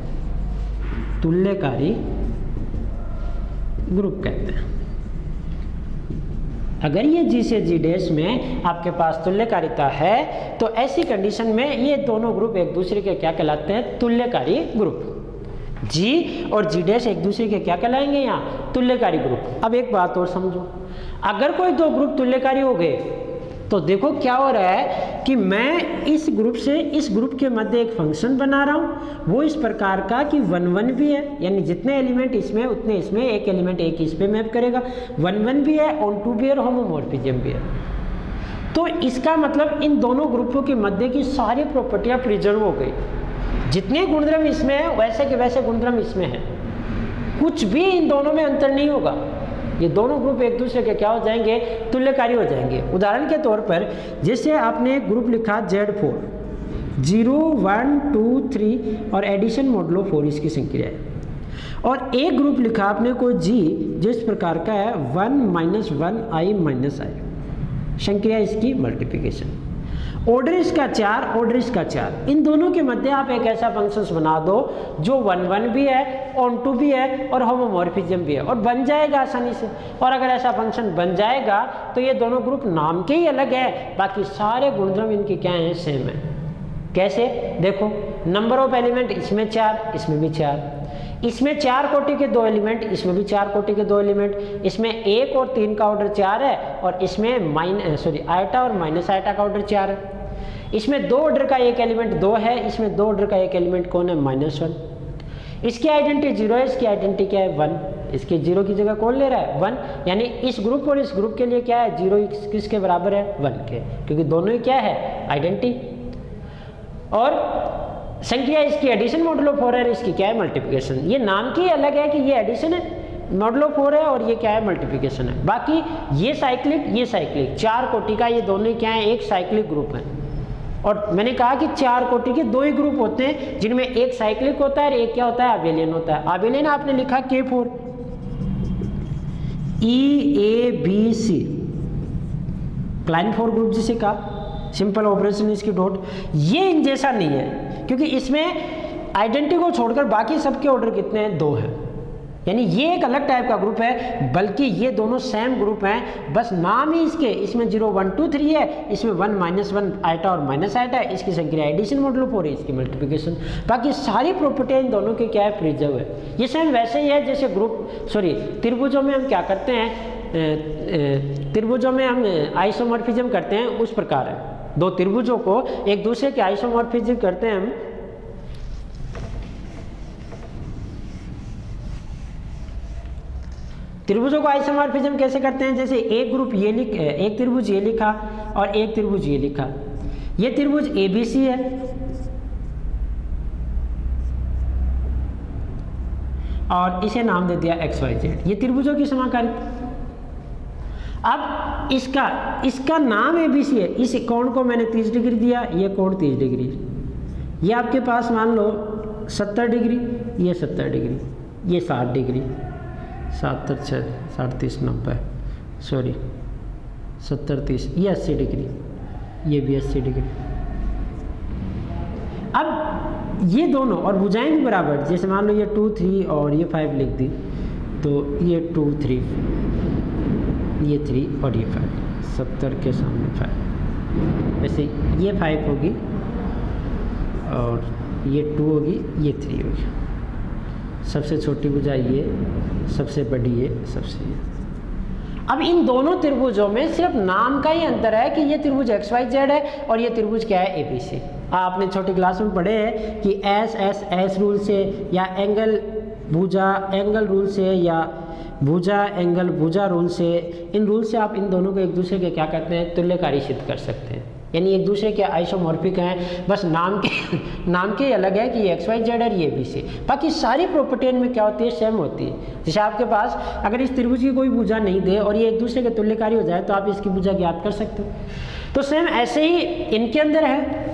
तुल्यकारी ग्रुप कहते हैं। अगर ये जी से जी डैश में आपके पास तुल्यकारिता है तो ऐसी कंडीशन में ये दोनों ग्रुप एक दूसरे के क्या कहलाते हैं, तुल्यकारी ग्रुप। जी और जी डैश एक दूसरे के क्या कहलाएंगे, यहाँ तुल्यकारी ग्रुप। अब एक बात और समझो, अगर कोई दो ग्रुप तुल्यकारी हो गए तो देखो क्या हो रहा है कि मैं इस ग्रुप से इस ग्रुप के मध्य एक फंक्शन बना रहा हूँ, वो इस प्रकार का कि 1-1 भी है, यानी जितने एलिमेंट इसमें उतने इसमें, एक एलिमेंट एक इस पे मैप करेगा, 1-1 भी है, ऑन टू भी है और होमोमॉर्फिज्म भी है। तो इसका मतलब इन दोनों ग्रुपों के मध्य की सारी प्रॉपर्टियाँ प्रिजर्व हो गई, जितने गुणधर्म इसमें है वैसे के वैसे गुणधर्म इसमें है, कुछ भी इन दोनों में अंतर नहीं होगा। ये दोनों ग्रुप एक दूसरे के क्या हो जाएंगे, तुल्यकारी हो जाएंगे। उदाहरण के तौर पर जैसे आपने एक ग्रुप लिखा Z4, 0, 1, 2, 3 और एडिशन मॉडुलो 4 इसकी संक्रिया है, और एक ग्रुप लिखा आपने कोई G जिस प्रकार का है 1 - 1 I - I, संक्रिया इसकी मल्टीप्लिकेशन, ऑर्डर इसका 4, ऑर्डर इसका 4। इन दोनों के मध्य आप एक ऐसा फंक्शंस बना दो जो 1-1 भी है, ऑन टू भी है और होमोमॉर्फिज्म भी है, और बन जाएगा आसानी से। और अगर ऐसा फंक्शन बन जाएगा तो ये दोनों ग्रुप नाम के ही अलग है, बाकी सारे गुणधर्म इनके क्या हैं, सेम है। कैसे, देखो, नंबर ऑफ एलिमेंट इसमें 4, इसमें भी 4, इसमें 4 कोटि के 2 एलिमेंट, इसमें भी 4 कोटि के 2 एलिमेंट, इसमें 1 और 3 का ऑर्डर 4 है, और इसमें आयटा और माइनस आयटा का ऑर्डर 4 है। इसमें 2 ऑर्डर का एक एलिमेंट 2 है, इसमें 2 ऑर्डर का एक एलिमेंट कौन है, -1। इसकी आइडेंटिटी 0 है, इसकी आइडेंटिटी क्या है, 1। इसके 0 की जगह कौन ले रहा है 1, यानी इस ग्रुप और इस ग्रुप के लिए क्या है 0 किसके बराबर है 1 के, क्योंकि दोनों ही क्या है आइडेंटिटी। और संख्या इसकी एडिशन मॉडुलो 4 है, इसकी क्या है मल्टीप्लिकेशन। ये नाम की अलग है कि ये एडिशन है मॉडुलो 4 है और ये क्या है मल्टीप्लिकेशन है। बाकी ये साइक्लिक 4 कोटि का ये दोनों ही क्या है एक साइक्लिक ग्रुप है। और मैंने कहा कि 4 कोटि के 2 ही ग्रुप होते हैं जिनमें एक साइक्लिक होता है और एक क्या होता है अबेलियन होता है। अबेलियन आपने लिखा K4 EABC क्लाइंट 4 ग्रुप जिसे कहा, सिंपल ऑपरेशन इसकी डॉट। ये इन जैसा नहीं है क्योंकि इसमें आइडेंटिटी को छोड़कर बाकी सबके ऑर्डर कितने हैं 2 हैं, यानी ये एक अलग टाइप का ग्रुप है, बल्कि ये दोनों सेम ग्रुप हैं, बस नाम ही इसके, इसमें 0 1 2 3 है, इसमें 1 -1 आइटा और माइनस आइटा है, इसकी संख्या एडिशन मॉडुलो 4 है, इसकी मल्टीप्लिकेशन। बाकी सारी प्रॉपर्टी इन दोनों के क्या है प्रिजर्व है। ये सेम वैसे ही है जैसे त्रिभुजों में हम क्या करते हैं, त्रिभुजों में हम आइसोमॉर्फिज्म करते हैं, उस प्रकार है। 2 त्रिभुजों को एक दूसरे के आइसोमॉर्फिज्म करते हैं हम, त्रिभुजों को आइसोमॉर्फिज्म कैसे करते हैं, जैसे एक त्रिभुज ये लिखा और एक त्रिभुज ये लिखा, ये त्रिभुज ABC है और इसे नाम दे दिया XYZ, ये त्रिभुजों की समाकारिता। अब इसका नाम ABC है, इस कोण को मैंने 30 डिग्री दिया, ये कोण 30 डिग्री, ये आपके पास मान लो 70 डिग्री, ये 70 डिग्री, ये 60 डिग्री, 7 6 30 90 सॉरी 70 30, ये 80 डिग्री, ये भी 80 डिग्री। अब ये दोनों और भुजाएं भी बराबर, जैसे मान लो ये 2 3 और ये 5 लिख दी, तो ये 2 3 ये 3 और ये 5, 70 के सामने 5, वैसे ये 5 होगी और ये 2 होगी, ये 3 होगी, सबसे छोटी भुजा ये, सबसे बड़ी ये, सबसे ये। अब इन दोनों त्रिभुजों में सिर्फ नाम का ही अंतर है कि ये त्रिभुज XYZ है और ये त्रिभुज क्या है ABC। आपने छोटी क्लास में पढ़े हैं कि S रूल से या एंगल रूल से या भुजा रूल से, इन रूल से आप इन दोनों को एक दूसरे के क्या करते हैं तुल्यकारी सिद्ध कर सकते हैं, यानी एक दूसरे के आइसोमॉर्फिक हैं, बस नाम के अलग है कि ये XYZ और ये ABC। बाकी सारी प्रॉपर्टी में क्या होती है सेम होती है। जैसे आपके पास अगर इस त्रिभुज की कोई भुजा नहीं दे और ये एक दूसरे के तुल्यकारी हो जाए तो आप इसकी भुजा ज्ञात कर सकते हो। तो सेम ऐसे ही इनके अंदर है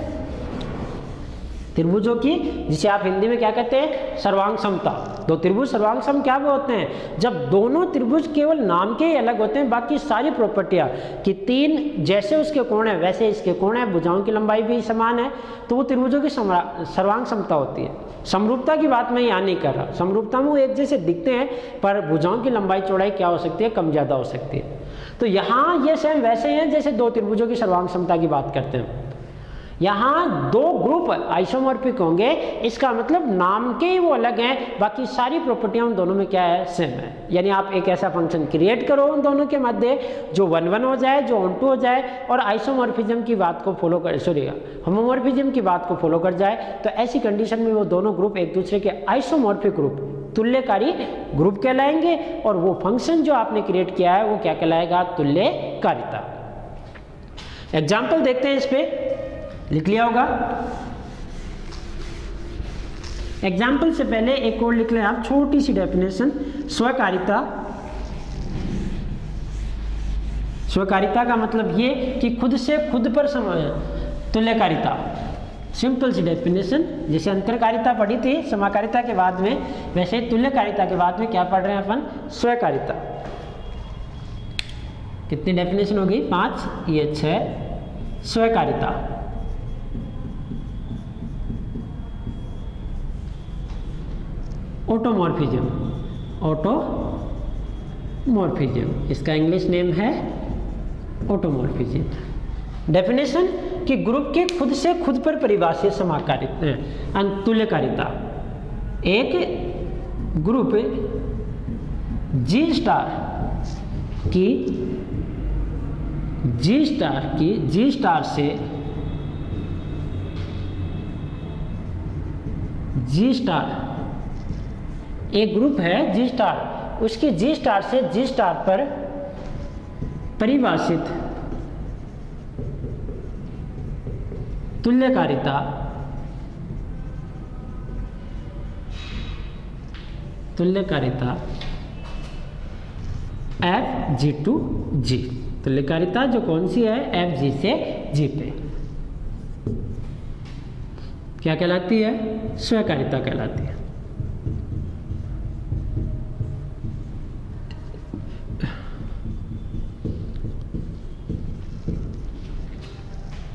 त्रिभुजों की, जिसे आप हिंदी में क्या कहते हैं सर्वांग समता। 2 त्रिभुज सर्वांग सम क्या होते हैं, जब दोनों त्रिभुज केवल नाम के ही अलग होते हैं, बाकी सारी प्रॉपर्टियां कि 3 जैसे उसके कोण है वैसे इसके कोण है, भुजाओं की लंबाई भी समान है, तो वो त्रिभुजों की सर्वांग समता होती है। समरूपता की बात मैं यहाँ नहीं कर रहा, समरूपता में वो एक जैसे दिखते हैं पर भुजाओं की लंबाई चौड़ाई क्या हो सकती है कम ज़्यादा हो सकती है। तो यहाँ ये सेम वैसे हैं जैसे 2 त्रिभुजों की सर्वांग समता की बात करते हैं। यहाँ 2 ग्रुप आइसोमॉर्फिक होंगे, इसका मतलब नाम के ही वो अलग हैं, बाकी सारी प्रॉपर्टियां उन दोनों में क्या है सेम है। यानी आप एक ऐसा फंक्शन क्रिएट करो उन दोनों के मध्य जो 1 1 हो जाए, जो ऑन 2 हो जाए और आइसोमॉर्फिज्म की बात को फॉलो कर होमोमॉर्फिज्म की बात को फॉलो कर जाए, तो ऐसी कंडीशन में वो दोनों ग्रुप एक दूसरे के आइसोमॉर्फिक ग्रुप तुल्यकारी ग्रुप कहलाएंगे और वो फंक्शन जो आपने क्रिएट किया है वो क्या कहलाएगा तुल्यकारिता। एग्जाम्पल देखते हैं, इस पे लिख लिया होगा। एग्जाम्पल से पहले एक और लिख लें आप छोटी सी डेफिनेशन। स्वकारिता का मतलब ये कि खुद से खुद पर तुल्यकारिता। सिंपल सी डेफिनेशन, जैसे अंतरकारिता पढ़ी थी समाकारिता के बाद में, वैसे तुल्यकारिता के बाद में क्या पढ़ रहे हैं अपन स्वकारिता। कितनी डेफिनेशन होगी 5, ये 6 स्वकारिता। ऑटोमॉर्फिज्म, इसका इंग्लिश नेम है ऑटोमॉर्फिज्म। डेफिनेशन कि ग्रुप के खुद से खुद पर परिभाषित समाकारिता तुल्यकारिता। एक ग्रुप G स्टार से G स्टार, एक ग्रुप है G स्टार उसकी जी स्टार से जी स्टार पर परिभाषित तुल्यकारिता एफ जी टू जी, तुल्यकारिता जो कौन सी है, एफ जी से जी पे, क्या कहलाती है, स्वकारिता कहलाती है।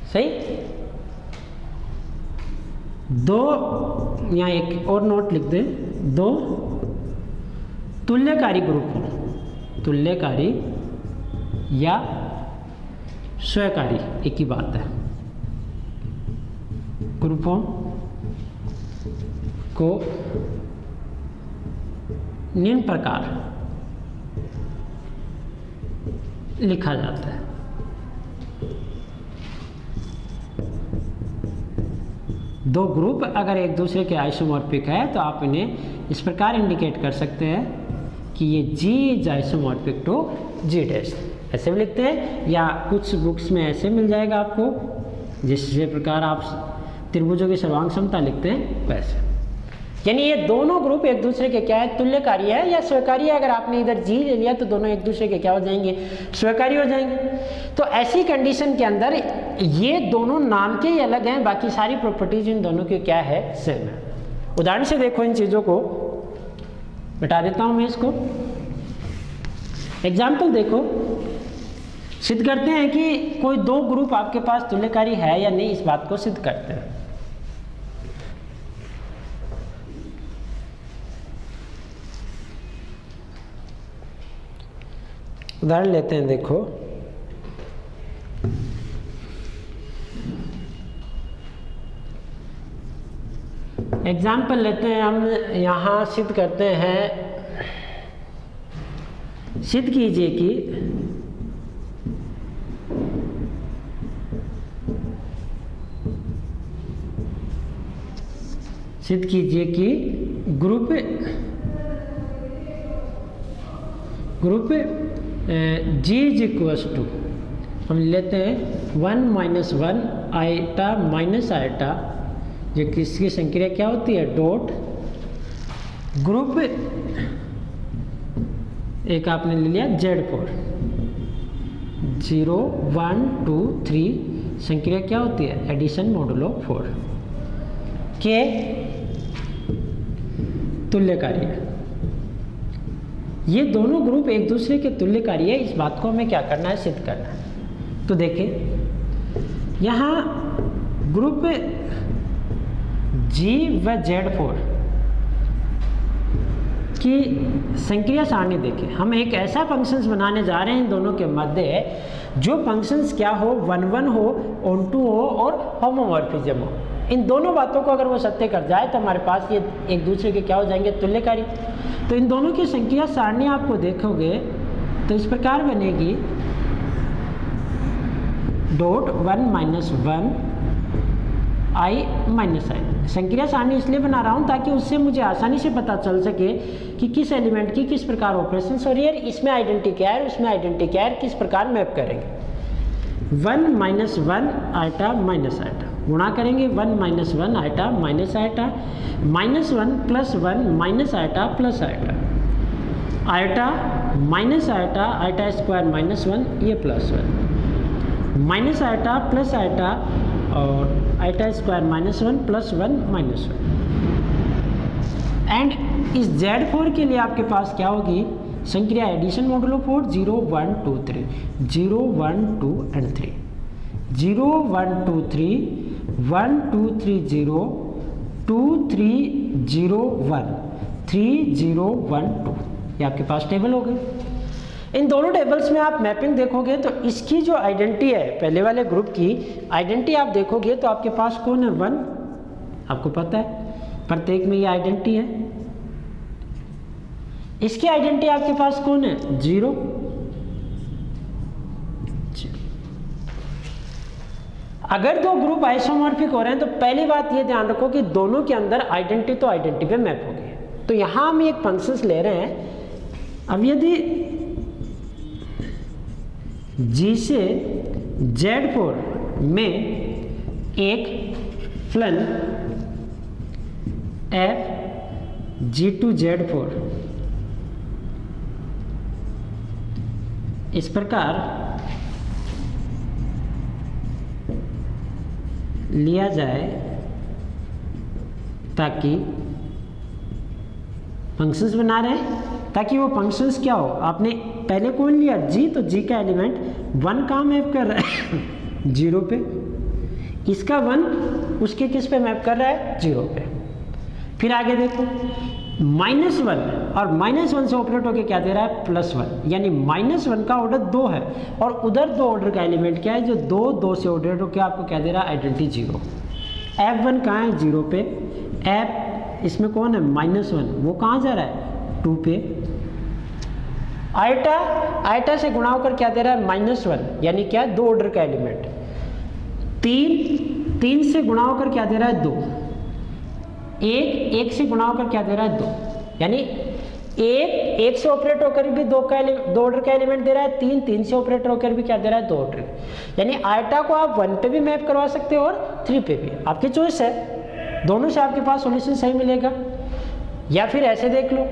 सही। दो, यहाँ एक और नोट लिख दें, दो तुल्यकारी ग्रुप हो, तुल्यकारी या स्वकारी एक ही बात है, ग्रुपों को निम्न प्रकार लिखा जाता है। दो ग्रुप अगर एक दूसरे के आइसोमॉर्फिक है तो आप इन्हें इस प्रकार इंडिकेट कर सकते हैं कि ये G is isomorphic to G dash, ऐसे भी लिखते हैं, या कुछ बुक्स में ऐसे मिल जाएगा आपको, जिस प्रकार आप त्रिभुजों की सर्वांग समता लिखते हैं वैसे। यानी ये दोनों ग्रुप एक दूसरे के क्या है, तुल्यकारी है या स्वकारी है। अगर आपने इधर G ले लिया तो दोनों एक दूसरे के क्या हो जाएंगे, स्वकारी हो जाएंगे। तो ऐसी कंडीशन के अंदर ये दोनों नाम के ही अलग हैं, बाकी सारी प्रॉपर्टीज इन दोनों की क्या है, सेम है। उदाहरण से देखो, इन चीज़ों को बता देता हूँ मैं इसको। एग्जाम्पल देखो, सिद्ध करते हैं कि कोई दो ग्रुप आपके पास तुल्यकारी है या नहीं, इस बात को सिद्ध करते हैं। उदाहरण लेते हैं, देखो एग्जाम्पल लेते हैं हम, यहाँ सिद्ध करते हैं, सिद्ध कीजिए कि group G is equals to, हम लेते हैं 1 माइनस 1 आइटा माइनस आइटा, जो किसकी संक्रिया क्या होती है, डॉट ग्रुप एक आपने ले लिया Z4, 0 1 2 3, संक्रिया क्या होती है, एडिशन मॉडुलो 4 के तुल्यकारी है। ये दोनों ग्रुप एक दूसरे के तुल्यकारी है, इस बात को हमें क्या करना है, सिद्ध करना है। तो देखिए यहाँ ग्रुप G व Z4 की संक्रिया सारणी देखें। हम एक ऐसा फंक्शंस बनाने जा रहे हैं इन दोनों के मध्य, जो फंक्शंस क्या हो, 1 1 हो, ऑनटू हो और होमोमॉर्फिज्म हो। इन दोनों बातों को अगर वो सत्य कर जाए तो हमारे पास ये एक दूसरे के क्या हो जाएंगे, तुल्यकारी। तो इन दोनों की संक्रिया सारणी आपको देखोगे तो इस प्रकार बनेगी, डॉट 1 माइनस 1 आई माइनस आई। संक्रिया सारणी इसलिए बना रहा हूँ ताकि उससे मुझे आसानी से पता चल सके कि किस एलिमेंट की किस प्रकार ऑपरेशन हो रही है, इसमें आइडेंटिटी क्या है, उसमें आइडेंटिटी क्या है, किस प्रकार मैप करेंगे। 1 माइनस 1 आइटा माइनस आइटा गुणा करेंगे, 1 minus 1 iota minus iota, minus 1 plus 1 minus iota plus iota, iota minus iota, iota square minus 1, ये plus 1, minus iota plus iota और iota square minus 1 plus 1 minus 1। And इस Z4 के लिए आपके पास क्या होगी, संक्रिया एडिशन मॉडुलो 4, 0 1 2 3, 0 1 2 एंड 3, 0 1 2 3, 1 2 3 0, 2 3 0 1, 3 0 1 2, ये आपके पास टेबल हो गए। इन दोनों टेबल्स में आप मैपिंग देखोगे तो इसकी जो आइडेंटिटी है, पहले वाले ग्रुप की आइडेंटिटी आप देखोगे तो आपके पास कौन है, 1, आपको पता है प्रत्येक में ये आइडेंटिटी है। इसकी आइडेंटिटी आपके पास कौन है, 0। अगर दो ग्रुप आइसोमॉर्फिक हो रहे हैं तो पहली बात ये ध्यान रखो कि दोनों के अंदर आइडेंटिटी तो आइडेंटिटी पे मैप हो गई है। तो यहाँ हम एक फंक्शंस ले रहे हैं अब यदि G से Z4 में एक फलन f G2 Z4 इस प्रकार लिया जाए ताकि फंक्शंस बना रहे हैं, ताकि वो फंक्शंस क्या हो, आपने पहले कौन लिया G, तो G का एलिमेंट 1 कहाँ मैप कर रहा है 0 पे, इसका 1 उसके किस पे मैप कर रहा है 0 पे। फिर आगे देखो -1 और -1 से ऑपरेट होकर क्या दे रहा है +1, यानी -1 का ऑर्डर 2 है और उधर 2 ऑर्डर का एलिमेंट क्या है जो 2 से ऑर्डर होकर आपको क्या दे रहा है आइडेंटिटी 0। f1 कहाँ है 0 पे, f इसमें कौन है -1, वो कहाँ जा रहा है 2 पे। आइटा से गुणा होकर क्या दे रहा है -1, यानी क्या 2 ऑर्डर का एलिमेंट। 3 से गुणा होकर क्या दे रहा है 2, 1 से गुणा होकर क्या दे रहा है 2, यानी 1 से ऑपरेट होकर भी 2 ऑर्डर का एलिमेंट दे रहा है, 3 से ऑपरेट होकर भी क्या दे रहा है 2 ऑर्डर। यानी आइटा को आप 1 पे भी मैप करवा सकते हो और 3 पे भी, आपकी चॉइस है, दोनों से आपके पास सॉल्यूशन सही मिलेगा। या फिर ऐसे देख लो,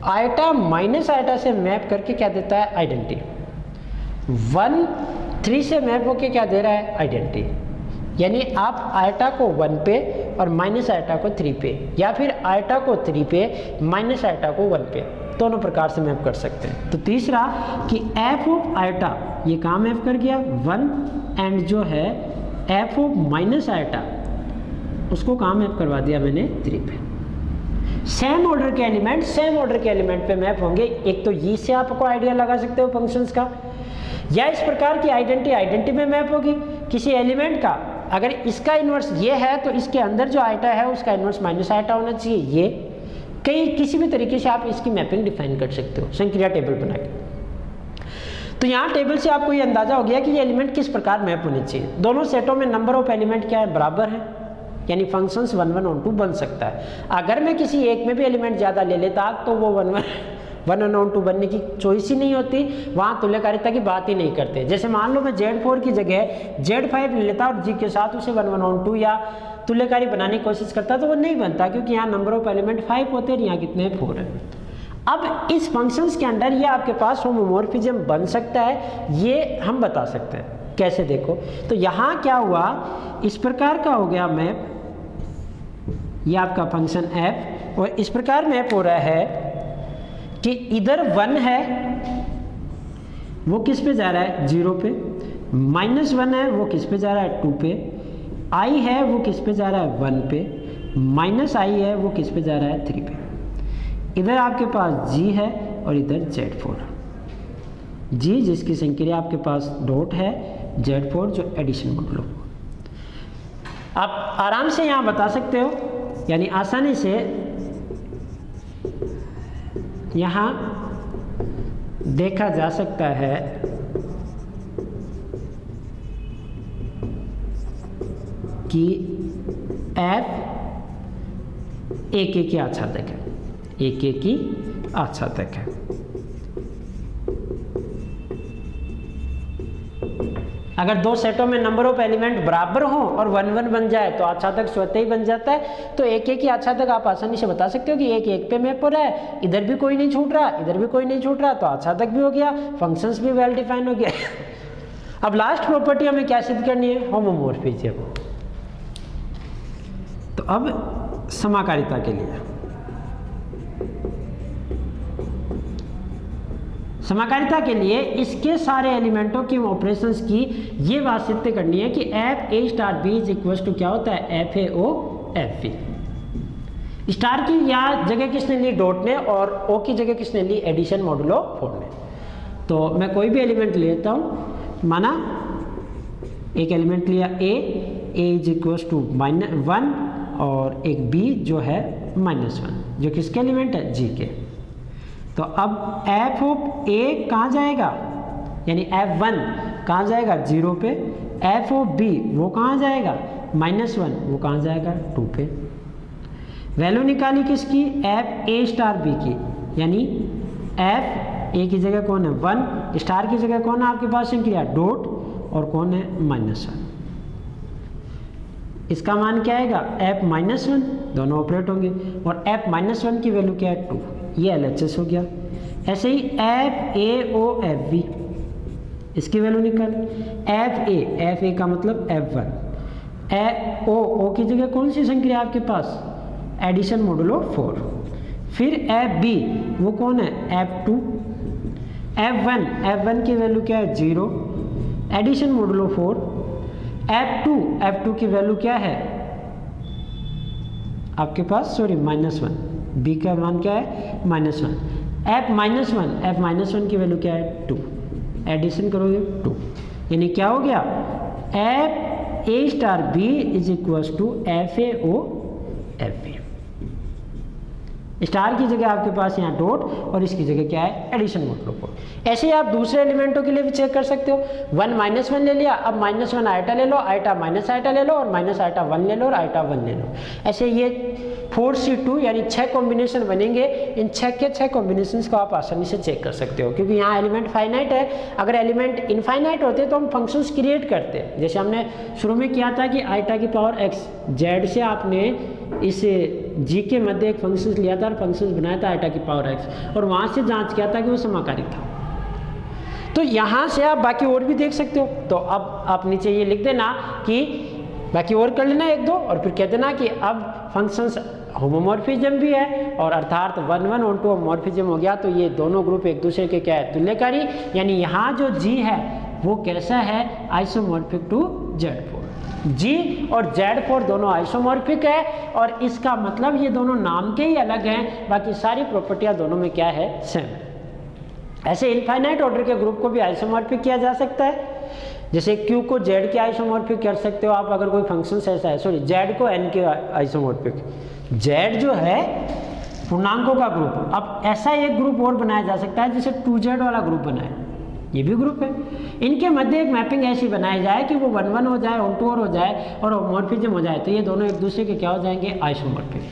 आइटा माइनस आइटा से मैप करके क्या देता है आइडेंटिटी, 1 3 से मैप होके क्या दे रहा है आइडेंटिटी, यानी आप आइटा को 1 पे और माइनस आइटा को 3 पे, या फिर आइटा को 3 पे माइनस आइटा को 1 पे, दोनों प्रकार से मैप कर सकते हैं। तो तीसरा कि f ऑफ आइटा ये कहाँ मैप कर गया 1, एंड जो है f ऑफ माइनस आइटा उसको कहाँ मैप करवा दिया मैंने 3 पे। सेम ऑर्डर के एलिमेंट पे मैप होंगे। एक तो ये से आपको आइडिया लगा सकते हो फंक्शंस का, या इस प्रकार की आइडेंटिटी में मैप होगी किसी एलिमेंट का। अगर इसका इन्वर्स ये है तो इसके अंदर जो आइटा है उसका इन्वर्स माइनस आइटा होना चाहिए, ये किसी भी तरीके से आप इसकी मैपिंग डिफाइन कर सकते हो संक्रिया टेबल बना के। तो यहाँ टेबल से आपको ये अंदाजा हो गया कि ये एलिमेंट किस प्रकार मैप होने चाहिए। दोनों सेटों में नंबर ऑफ एलिमेंट क्या है बराबर है, यानी फंक्शंस 1 1 on 2 बन सकता है। अगर मैं किसी एक में भी एलिमेंट ज़्यादा ले लेता तो वो 1 1 on 2 बनने की चॉइस ही नहीं होती, वहाँ तुल्यकारिता की बात ही नहीं करते। जैसे मान लो मैं Z4 की जगह Z5 ले लेता और G के साथ उसे 1 1 on 2 या तुल्यकारी बनाने की कोशिश करता तो वो नहीं बनता, क्योंकि यहाँ नंबर ऑफ एलिमेंट 5 होते हैं, यहाँ कितने 4 है। अब इस फंक्शंस के अंदर ये आपके पास होमोमॉर्फिज्म बन सकता है, ये हम बता सकते हैं। कैसे देखो, तो यहाँ क्या हुआ, इस प्रकार का हो गया मैप, ये आपका फंक्शन f, और इस प्रकार मैप हो रहा है कि इधर 1 है वो किस पे जा रहा है 0 पे, -1 है वो किस पे जा रहा है 2 पे, i है वो किस पे जा रहा है 1 पे, -i है वो किस पे जा रहा है 3 पे। इधर आपके पास g है और इधर Z4, g जिसकी संक्रिया आपके पास डॉट है, Z4 जो एडिशन मॉडुलो। आप आराम से यहाँ बता सकते हो, यानी आसानी से यहाँ देखा जा सकता है कि f एक ही आच्छादक है, एक ही आच्छादक है। अगर दो सेटों में नंबर ऑफ एलिमेंट बराबर हो और 1 1 बन जाए तो आच्छादक स्वतः ही बन जाता है। तो एक ही आच्छादक आप आसानी से बता सकते हो कि एक पे मैप हो रहा है, इधर भी कोई नहीं छूट रहा, इधर भी कोई नहीं छूट रहा, तो आच्छादक भी हो गया, फंक्शंस भी वेल डिफाइन हो गया। अब लास्ट प्रॉपर्टी हमें क्या सिद्ध करनी है, होमोमॉर्फिज्म। तो अब समाकारिता के लिए, समाकारिता के लिए इसके सारे एलिमेंटों की ऑपरेशंस की ये बात सिद्ध करनी है कि f a star b is equal to क्या होता है f a o f b। Star की यहाँ जगह किसने ली डॉट ने, और o की जगह किसने ली एडिशन मॉडुलो 4 ने। तो मैं कोई भी एलिमेंट लेता हूँ, माना एक एलिमेंट लिया a इज इक्वल टू -1 और एक b जो है -1, जो किसके एलिमेंट है g के। तो अब f ऑफ a कहाँ जाएगा, यानी f1 कहाँ जाएगा 0 पे, f ऑफ b वो कहाँ जाएगा -1, वो कहाँ जाएगा 2 पे। वैल्यू निकाली किसकी, f a स्टार b की, यानी एफ ए की जगह कौन है 1, स्टार की जगह कौन है आपके पास संक्रिया डॉट, और कौन है -1। इसका मान क्या आएगा एफ -1, दोनों ऑपरेट होंगे, और एफ -1 की वैल्यू क्या है 2, ये LHS हो गया। ऐसे ही एफ ए ओ एफ बी, इसकी वैल्यू निकाल, एफ ए का मतलब F1, ओ की जगह कौन सी संख्या है आपके पास एडिशन मॉडुलो 4, फिर एफ बी वो कौन है F2, F1 की वैल्यू क्या है 0, एडिशन मॉडुलो 4, F2 की वैल्यू क्या है आपके पास -1, बी का मान क्या है -1, F-1 की वैल्यू क्या है 2, एडिशन करोगे 2, यानी क्या हो गया F A star B is equal to F A O F B. Star की जगह आपके पास यहाँ डॉट और इसकी जगह क्या है एडिशन मॉडुलो 4। ऐसे ही आप दूसरे एलिमेंटों के लिए भी चेक कर सकते हो। 1 -1 ले लिया, अब -1 आइटा ले लो, आइटा माइनस आइटा ले लो, और माइनस आइटा 1 ले लो, और आइटा 1 ले लो। ऐसे ये 4C2 यानी 6 कॉम्बिनेशन बनेंगे। इन 6 के 6 कॉम्बिनेशंस को आप आसानी से चेक कर सकते हो, क्योंकि यहाँ एलिमेंट फाइनाइट है। अगर एलिमेंट इनफाइनाइट होते तो हम फंक्शंस क्रिएट करते, जैसे हमने शुरू में किया था कि आइटा की पावर x, जेड से आपने इस जी के मध्य एक फंक्शन लिया था और फंक्शन बनाया था आइटा की पावर x, और वहाँ से जांच किया था कि वो समाकारी था। तो यहाँ से आप बाकी और भी देख सकते हो। तो अब आप नीचे ये लिख देना कि बाकी और कर लेना 1 2, और फिर कह देना कि अब फंक्शंस होमोमॉर्फिज्म भी है, और अर्थात 1 1 ऑन टू होमोमॉर्फिज्म हो गया, तो ये दोनों ग्रुप एक दूसरे के क्या है तुल्यकारी, यानी यहाँ जो जी है वो कैसा है आइसोमॉर्फिक टू Z4। जी और Z4 दोनों आइसोमॉर्फिक है, और इसका मतलब ये दोनों नाम के ही अलग हैं, बाकी सारी प्रॉपर्टियां दोनों में क्या है सेम। ऐसे इनफाइनाइट ऑर्डर के ग्रुप को भी आइसोमॉर्फिक किया जा सकता है, जैसे Q को Z के आइसोमॉर्फिक कर सकते हो आप, अगर कोई फंक्शन ऐसा है, सॉरी Z को N के आइसोमॉर्फिक। Z जो है पूर्णांकों का ग्रुप। अब ऐसा एक ग्रुप और बनाया जा सकता है जिसे 2Z वाला ग्रुप बनाए, ये भी ग्रुप है। इनके मध्य एक मैपिंग ऐसी बनाई जाए कि वो 1 1 हो जाए, ऑन टू और हो जाए, और होमोमॉर्फिज्म हो जाए, तो ये दोनों एक दूसरे के क्या हो जाएंगे आइसोमॉर्फिक।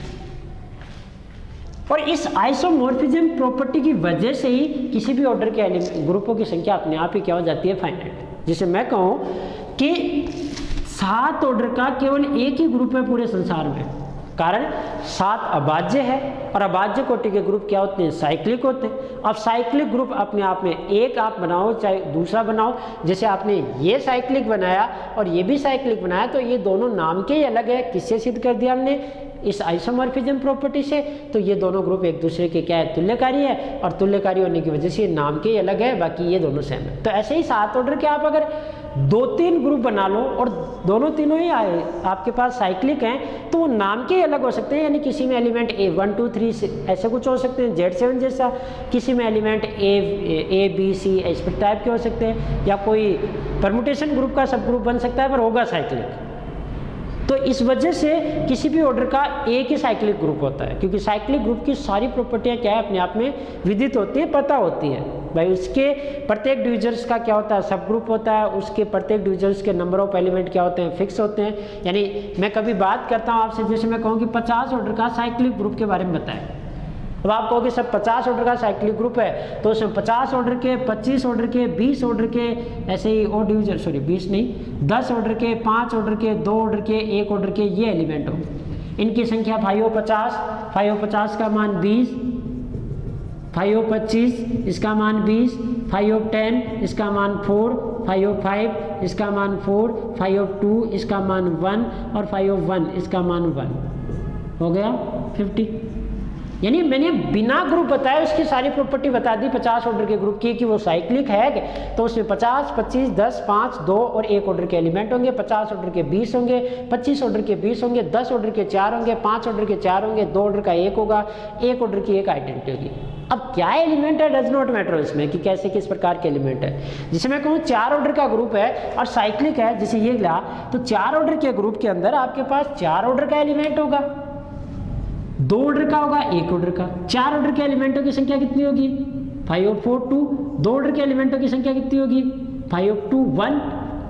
और इस आइसोमॉर्फिज्म प्रॉपर्टी की वजह से ही किसी भी ऑर्डर के ग्रुपों की संख्या अपने आप ही क्या हो जाती है फाइनाइट। जिसे मैं कहूँ कि 7 ऑर्डर का केवल एक ही ग्रुप है पूरे संसार में, कारण 7 अभाज्य है, और अभाज्य कोटि के ग्रुप क्या होते हैं साइक्लिक होते हैं। अब साइक्लिक ग्रुप अपने आप में एक आप बनाओ चाहे दूसरा बनाओ, जैसे आपने ये साइक्लिक बनाया और ये भी साइक्लिक बनाया, तो ये दोनों नाम के ही अलग है। किससे सिद्ध कर दिया हमने इस आइसोमॉर्फिज्म प्रॉपर्टी से, तो ये दोनों ग्रुप एक दूसरे के क्या है तुल्यकारी है, और तुल्यकारी होने की वजह से नाम के ही अलग है, बाकी ये दोनों सेम है। तो ऐसे ही 7 ऑर्डर के आप अगर 2-3 ग्रुप बना लो और दोनों तीनों ही आपके पास साइक्लिक हैं, तो वो नाम के ही अलग हो सकते हैं, यानी किसी में एलिमेंट A 1 2 3 ऐसे कुछ हो सकते हैं Z7 जैसा, किसी में एलिमेंट A B C इस टाइप के हो सकते हैं, या कोई परमुटेशन ग्रुप का सब ग्रुप बन सकता है, पर होगा साइक्लिक। तो इस वजह से किसी भी ऑर्डर का एक ही साइक्लिक ग्रुप होता है, क्योंकि साइक्लिक ग्रुप की सारी प्रॉपर्टियां क्या है अपने आप में विदित होती है, पता होती है भाई। उसके प्रत्येक डिविजर्स का क्या होता है सब ग्रुप होता है, उसके प्रत्येक डिविजर्स के नंबर ऑफ एलिमेंट क्या होते हैं फिक्स होते हैं। यानी मैं कभी बात करता हूँ आपसे, जैसे मैं कहूँ कि 50 ऑर्डर का साइक्लिक ग्रुप के बारे में बताएं, अब आप कहोगे सब 50 ऑर्डर का साइक्लिक ग्रुप है, तो उसमें 50 ऑर्डर के, 25 ऑर्डर के, 20 ऑर्डर के, ऐसे ही और डिविजन, सॉरी 20 नहीं, 10 ऑर्डर के, 5 ऑर्डर के, 2 ऑर्डर के, 1 ऑर्डर के, ये एलिमेंट हो। इनकी संख्या 550 का मान 20, 525 इसका मान 20, 510 इसका मान 4, 505 इसका मान 4, 502 इसका मान 1, और 501 इसका मान 1 हो गया 50। यानी मैंने बिना ग्रुप बताए उसकी सारी प्रॉपर्टी बता दी 50 ऑर्डर के ग्रुप की, कि वो साइक्लिक है, तो उसमें 50, 25, 10, 5, 2 और 1 ऑर्डर के एलिमेंट होंगे। 50 ऑर्डर के 20 होंगे, 25 ऑर्डर के 20 होंगे, 10 ऑर्डर के 4 होंगे, 5 ऑर्डर के 4 होंगे, 2 ऑर्डर का 1 होगा, 1 ऑर्डर की 1 आइडेंटिटी होगी। अब क्या एलिमेंट है डज नॉट मैटर इसमें, कि कैसे किस प्रकार के एलिमेंट है। जिसे मैं कहूँ 4 ऑर्डर का ग्रुप है और साइक्लिक है, जैसे ये ला, तो 4 ऑर्डर के ग्रुप के अंदर आपके पास 4 ऑर्डर का एलिमेंट होगा, 2 ऑर्डर का होगा, 1 ऑर्डर का। 4 ऑर्डर के एलिमेंटों की संख्या कितनी होगी 5 और 4 2। 2 ऑर्डर के एलिमेंटों की संख्या कितनी होगी 5 और 2 1।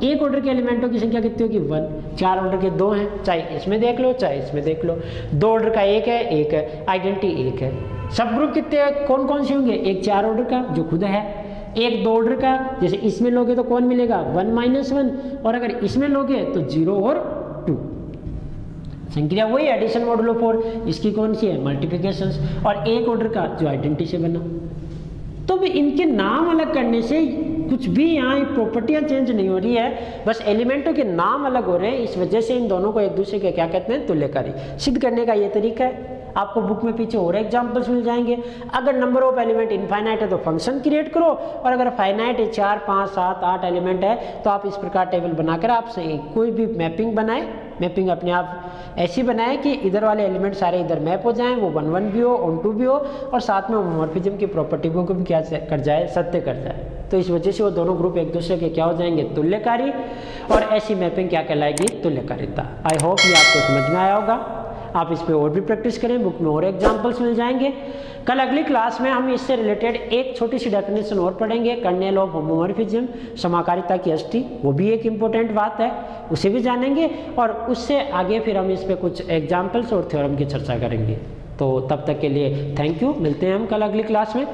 1 ऑर्डर के एलिमेंटों की संख्या कितनी होगी 1। 4 ऑर्डर के 2 हैं, चाहे इसमें देख लो चाहे इसमें देख लो। 2 ऑर्डर का 1 है 1 है, आइडेंटिटी 1 है। सब ग्रुप कितने कौन कौन से होंगे, एक 4 ऑर्डर का जो खुद है, एक 2 ऑर्डर का, जैसे इसमें लोगे तो कौन मिलेगा 1 - 1, और अगर इसमें लोगे तो 0 और 2। संक्रिया वही एडिशन मॉडुलो 4, इसकी कौन सी है मल्टीप्लिकेशन, और एक ऑर्डर का जो आइडेंटिटी से बना। तो भी इनके नाम अलग करने से कुछ भी यहाँ प्रॉपर्टियाँ चेंज नहीं हो रही है, बस एलिमेंटों के नाम अलग हो रहे हैं, इस वजह से इन दोनों को एक दूसरे के क्या कहते हैं तुल्यकारी। सिद्ध करने का ये तरीका है। आपको बुक में पीछे और एग्जांपल्स मिल जाएंगे। अगर नंबर ऑफ एलिमेंट इनफाइनाइट है तो फंक्शन क्रिएट करो, और अगर फाइनाइट है 4, 5, 7, 8 एलिमेंट है तो आप इस प्रकार टेबल बनाकर आप कोई भी मैपिंग बनाए। मैपिंग अपने आप ऐसी बनाए कि इधर वाले एलिमेंट सारे इधर मैप हो जाएं, वो 1 1 भी हो, ऑन 2 भी हो, और साथ में होमोमॉर्फिज्म की प्रॉपर्टी को भी क्या कर जाए, सत्य कर जाए। तो इस वजह से वो दोनों ग्रुप एक दूसरे के क्या हो जाएंगे तुल्यकारी, और ऐसी मैपिंग क्या कहलाएगी तुल्यकारिता। आई होप ये आपको समझ में आया होगा। आप इस पे और भी प्रैक्टिस करें, बुक में और एग्जांपल्स मिल जाएंगे। कल अगली क्लास में हम इससे रिलेटेड एक छोटी सी डेफिनेशन और पढ़ेंगे, कर्नेल ऑफ होमोमॉर्फिज्म, समाकारिता की अष्टी, वो भी एक इम्पोर्टेंट बात है, उसे भी जानेंगे, और उससे आगे फिर हम इस पे कुछ एग्जांपल्स और थ्योरम की चर्चा करेंगे। तो तब तक के लिए थैंक यू, मिलते हैं हम कल अगली क्लास में।